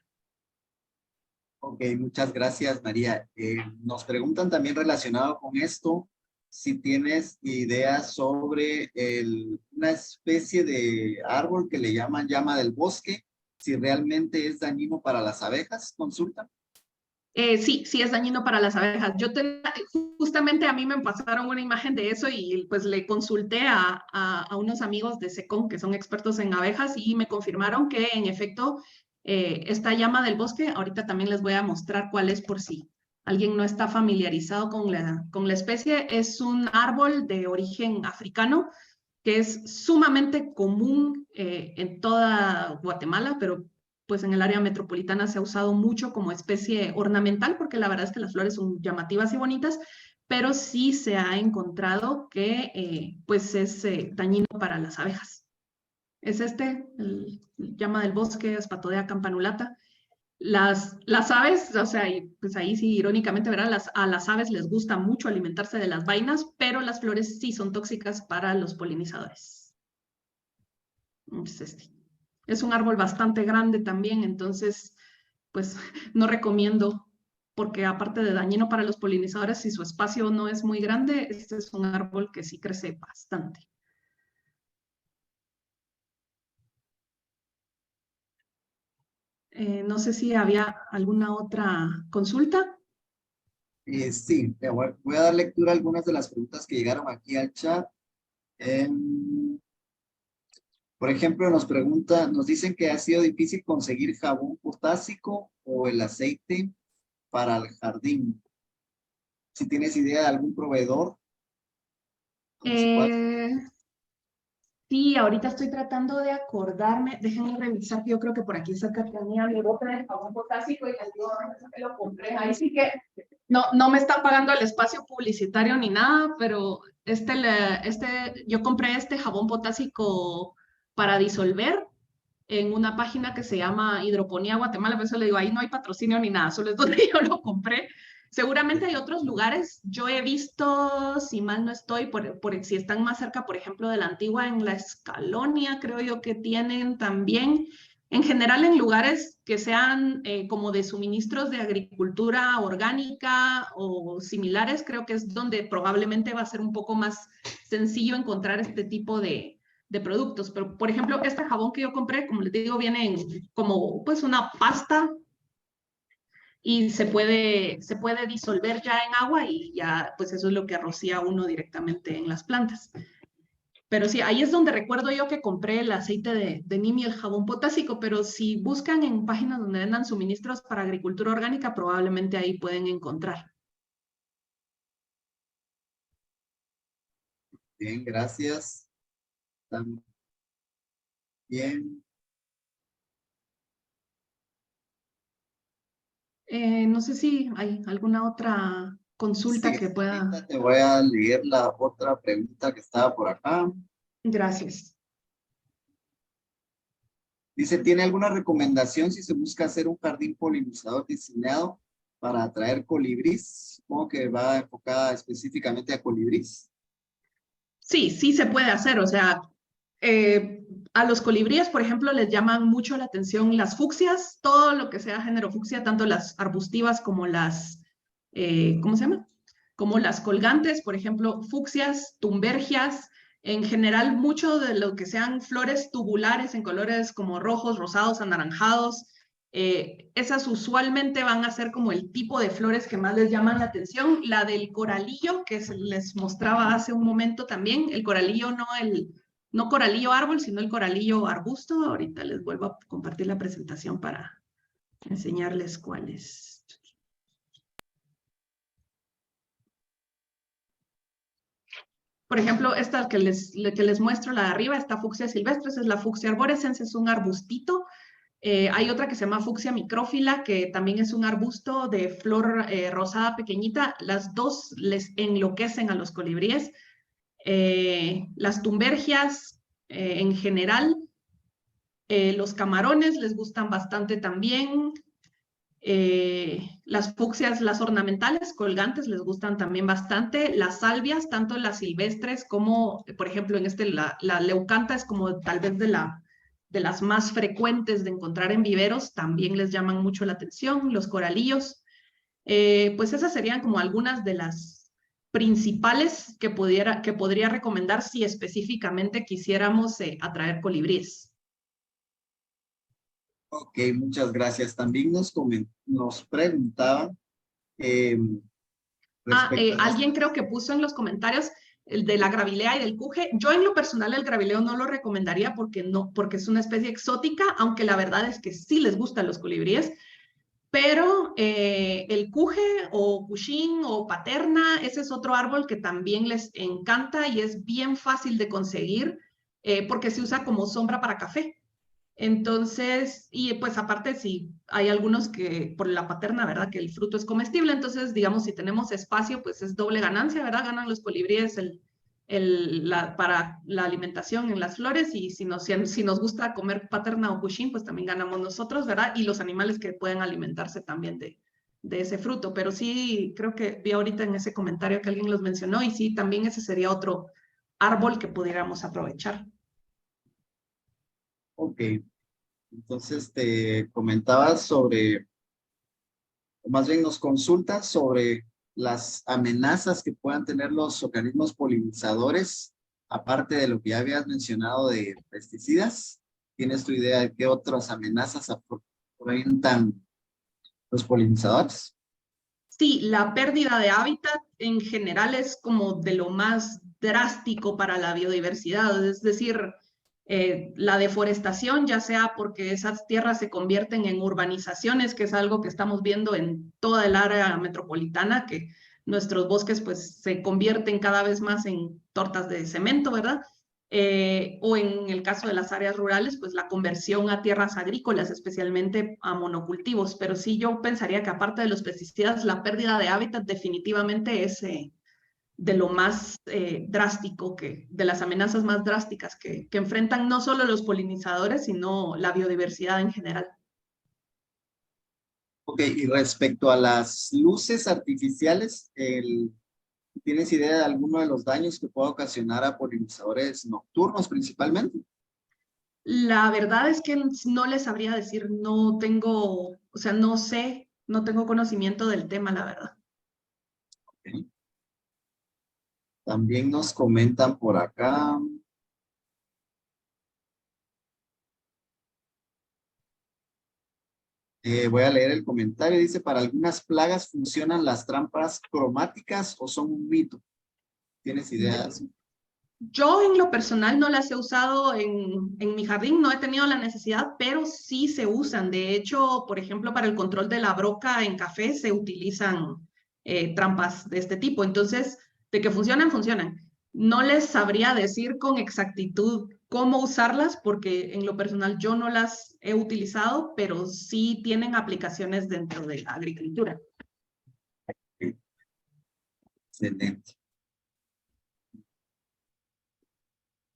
S1: Ok, muchas gracias, María. Nos preguntan también relacionado con esto, si tienes ideas sobre una especie de árbol que le llaman llama del bosque, si realmente es dañino para las abejas, consulta.
S2: Sí, sí es dañino para las abejas. Justamente a mí me pasaron una imagen de eso y pues le consulté a unos amigos de SECON que son expertos en abejas y me confirmaron que en efecto esta llama del bosque, ahorita también les voy a mostrar cuál es por si alguien no está familiarizado con la especie, es un árbol de origen africano que es sumamente común en toda Guatemala, pero pues en el área metropolitana se ha usado mucho como especie ornamental, porque la verdad es que las flores son llamativas y bonitas, pero sí se ha encontrado que pues es dañino para las abejas. Es el llama del bosque, Spathodea campanulata. Las aves, o sea, y pues ahí sí, irónicamente, ¿verdad? A las aves les gusta mucho alimentarse de las vainas, pero las flores sí son tóxicas para los polinizadores. Es un árbol bastante grande también, entonces, pues no recomiendo, porque aparte de dañino para los polinizadores, si su espacio no es muy grande, este es un árbol que sí crece bastante. No sé si había alguna otra consulta.
S1: Sí, voy a dar lectura a algunas de las preguntas que llegaron aquí al chat. Por ejemplo, nos dicen que ha sido difícil conseguir jabón potásico o el aceite para el jardín. Si tienes idea de algún proveedor.
S2: Sí, ahorita estoy tratando de acordarme. Déjenme revisar, yo creo que por aquí cerca tenía mi bote de jabón potásico y les digo, que lo compré. Ahí sí que no me están pagando el espacio publicitario ni nada, pero yo compré este jabón potásico para disolver en una página que se llama Hidroponía Guatemala, por eso le digo, ahí no hay patrocinio ni nada, solo es donde yo lo compré. Seguramente hay otros lugares, yo he visto, si mal no estoy, si están más cerca, por ejemplo, de la Antigua, en la Escalonia, creo yo que tienen también, en general en lugares que sean como de suministros de agricultura orgánica o similares, creo que es donde probablemente va a ser un poco más sencillo encontrar este tipo de productos. Pero, por ejemplo, este jabón que yo compré, como les digo, viene en como pues una pasta y se puede disolver ya en agua y ya pues eso es lo que rocía uno directamente en las plantas. Pero sí, ahí es donde recuerdo yo que compré el aceite de neem y el jabón potásico, pero si buscan en páginas donde vendan suministros para agricultura orgánica, probablemente ahí pueden encontrar.
S1: Bien, gracias. Bien.
S2: No sé si hay alguna otra consulta
S1: Sí,
S2: que pueda.
S1: ahorita te voy a leer la otra pregunta que estaba por acá.
S2: Gracias.
S1: Dice, ¿tiene alguna recomendación si se busca hacer un jardín polinizador diseñado para atraer colibrís? Supongo que va enfocada específicamente a colibrís.
S2: Sí, sí se puede hacer. O sea, a los colibríes, por ejemplo, les llaman mucho la atención las fucsias, todo lo que sea género fucsia, tanto las arbustivas como las, ¿cómo se llama? Como las colgantes, por ejemplo, fucsias, tumbergias, en general mucho de lo que sean flores tubulares en colores como rojos, rosados, anaranjados, esas usualmente van a ser como el tipo de flores que más les llaman la atención. La del coralillo, que les mostraba hace un momento también, el coralillo no coralillo árbol, sino el coralillo arbusto. Ahorita les vuelvo a compartir la presentación para enseñarles cuál es. Por ejemplo, esta que les muestro, la de arriba, esta fucsia silvestre, es la fucsia arborescens, es un arbustito. Hay otra que se llama fucsia micrófila, que también es un arbusto de flor rosada pequeñita. Las dos les enloquecen a los colibríes. Las tumbergias, en general, Los camarones les gustan bastante también. Las fucsias, las ornamentales, colgantes, les gustan también bastante. Las salvias, tanto las silvestres como, por ejemplo, en la leucanta es como tal vez de las más frecuentes de encontrar en viveros, también les llaman mucho la atención. Los coralillos, pues esas serían como algunas de las principales que podría recomendar si específicamente quisiéramos atraer colibríes.
S1: Ok, muchas gracias. También nos preguntaban respecto a
S2: Alguien creo que puso en los comentarios el de la gravilea y del cuje. Yo en lo personal el gravileo no lo recomendaría porque es una especie exótica, aunque la verdad es que sí les gustan los colibríes. Pero el cuje o cushín o paterna, ese es otro árbol que también les encanta y es bien fácil de conseguir porque se usa como sombra para café. Entonces, y pues aparte si hay algunos que por la paterna, ¿verdad? Que el fruto es comestible, entonces digamos si tenemos espacio, pues es doble ganancia, ¿verdad? Ganan los colibríes para la alimentación en las flores y si nos gusta comer paterna o cushín, pues también ganamos nosotros, ¿verdad? Y los animales que pueden alimentarse también de ese fruto. Pero sí, creo que vi ahorita en ese comentario que alguien los mencionó y sí, también ese sería otro árbol que pudiéramos aprovechar.
S1: Ok, entonces te comentaba sobre, o más bien nos consultas sobre las amenazas que puedan tener los organismos polinizadores, aparte de lo que ya habías mencionado de pesticidas. ¿Tienes tu idea de qué otras amenazas afrontan los polinizadores?
S2: Sí, la pérdida de hábitat en general es como de lo más drástico para la biodiversidad, es decir, la deforestación, ya sea porque esas tierras se convierten en urbanizaciones, que es algo que estamos viendo en toda el área metropolitana, que nuestros bosques pues se convierten cada vez más en tortas de cemento, ¿verdad? O en el caso de las áreas rurales, pues la conversión a tierras agrícolas, especialmente a monocultivos. Pero sí, yo pensaría que aparte de los pesticidas, la pérdida de hábitat definitivamente es de lo más drástico, de las amenazas más drásticas que enfrentan no solo los polinizadores, sino la biodiversidad en general.
S1: Ok, y respecto a las luces artificiales, ¿tienes idea de alguno de los daños que pueda ocasionar a polinizadores nocturnos principalmente?
S2: La verdad es que no les sabría decir, no tengo, o sea, no sé, no tengo conocimiento del tema, la verdad.
S1: Ok. También nos comentan por acá. Voy a leer el comentario. Dice, ¿para algunas plagas funcionan las trampas cromáticas o son un mito? ¿Tienes idea de eso?
S2: Yo en lo personal no las he usado en mi jardín, no he tenido la necesidad, pero sí se usan. De hecho, por ejemplo, para el control de la broca en café se utilizan trampas de este tipo. Entonces, de que funcionan, funcionan. No les sabría decir con exactitud cómo usarlas porque en lo personal yo no las he utilizado, pero sí tienen aplicaciones dentro de la agricultura.
S1: Sí. Excelente.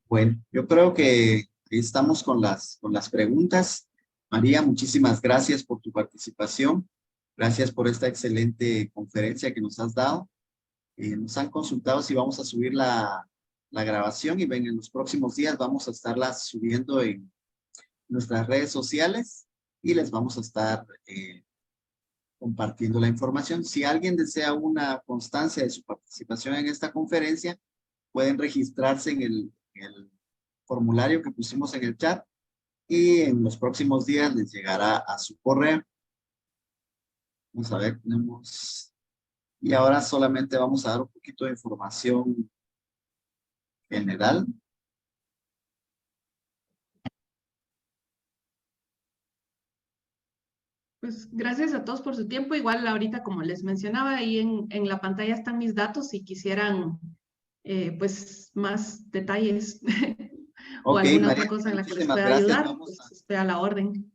S1: Bueno, yo creo que estamos con las preguntas. María, muchísimas gracias por tu participación. Gracias por esta excelente conferencia que nos has dado. Nos han consultado si vamos a subir la grabación y ven, en los próximos días vamos a estarla subiendo en nuestras redes sociales y les vamos a estar compartiendo la información. Si alguien desea una constancia de su participación en esta conferencia, pueden registrarse en el formulario que pusimos en el chat y en los próximos días les llegará a su correo. Vamos a ver, tenemos... Y ahora solamente vamos a dar un poquito de información general.
S2: Pues gracias a todos por su tiempo. Igual ahorita, como les mencionaba, ahí en la pantalla están mis datos si quisieran pues más detalles o
S1: Ok,
S2: alguna otra
S1: María,
S2: cosa en la que les
S1: muchísimas
S2: pueda
S1: gracias.
S2: ayudar, pues estoy a la orden.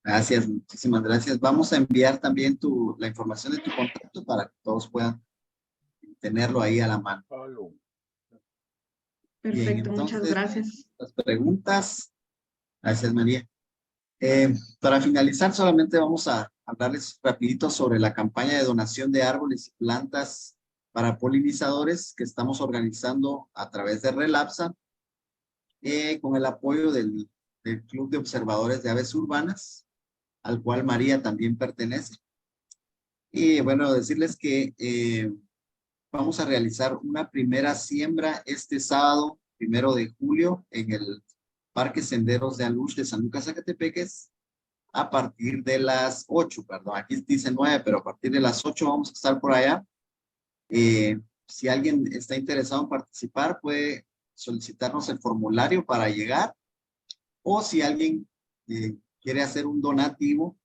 S1: Gracias, muchísimas gracias. Vamos a enviar también la información de tu contacto para que todos puedan tenerlo ahí a la mano. Bien,
S2: Perfecto, muchas
S1: entonces,
S2: gracias.
S1: las preguntas. Gracias, María. Para finalizar, solamente vamos a hablarles rapidito sobre la campaña de donación de árboles y plantas para polinizadores que estamos organizando a través de Relapsa, con el apoyo del Club de Observadores de Aves Urbanas, al cual María también pertenece. Y bueno, decirles que vamos a realizar una primera siembra este sábado, 1 de julio, en el Parque Senderos de Alush de San Lucas, Zacatepeques, a partir de las 8, perdón, aquí dice 9, pero a partir de las 8 vamos a estar por allá. Si alguien está interesado en participar, puede solicitarnos el formulario para llegar, o si alguien quiere hacer un donativo,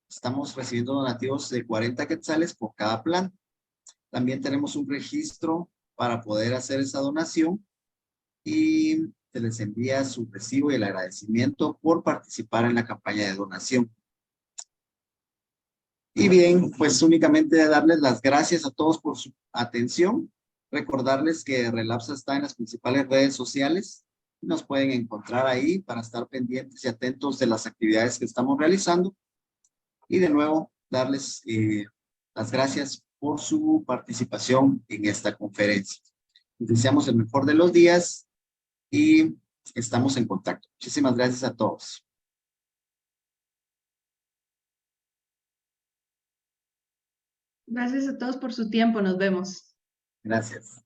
S1: estamos recibiendo donativos de 40 quetzales por cada planta. También tenemos un registro para poder hacer esa donación y se les envía su recibo y el agradecimiento por participar en la campaña de donación. Y bien, pues únicamente darles las gracias a todos por su atención. Recordarles que Relapsa está en las principales redes sociales. Nos pueden encontrar ahí para estar pendientes y atentos de las actividades que estamos realizando. Y de nuevo, darles las gracias por su participación en esta conferencia. Les deseamos el mejor de los días y estamos en contacto. Muchísimas gracias a todos.
S2: Gracias a todos por su tiempo. Nos vemos.
S1: Gracias.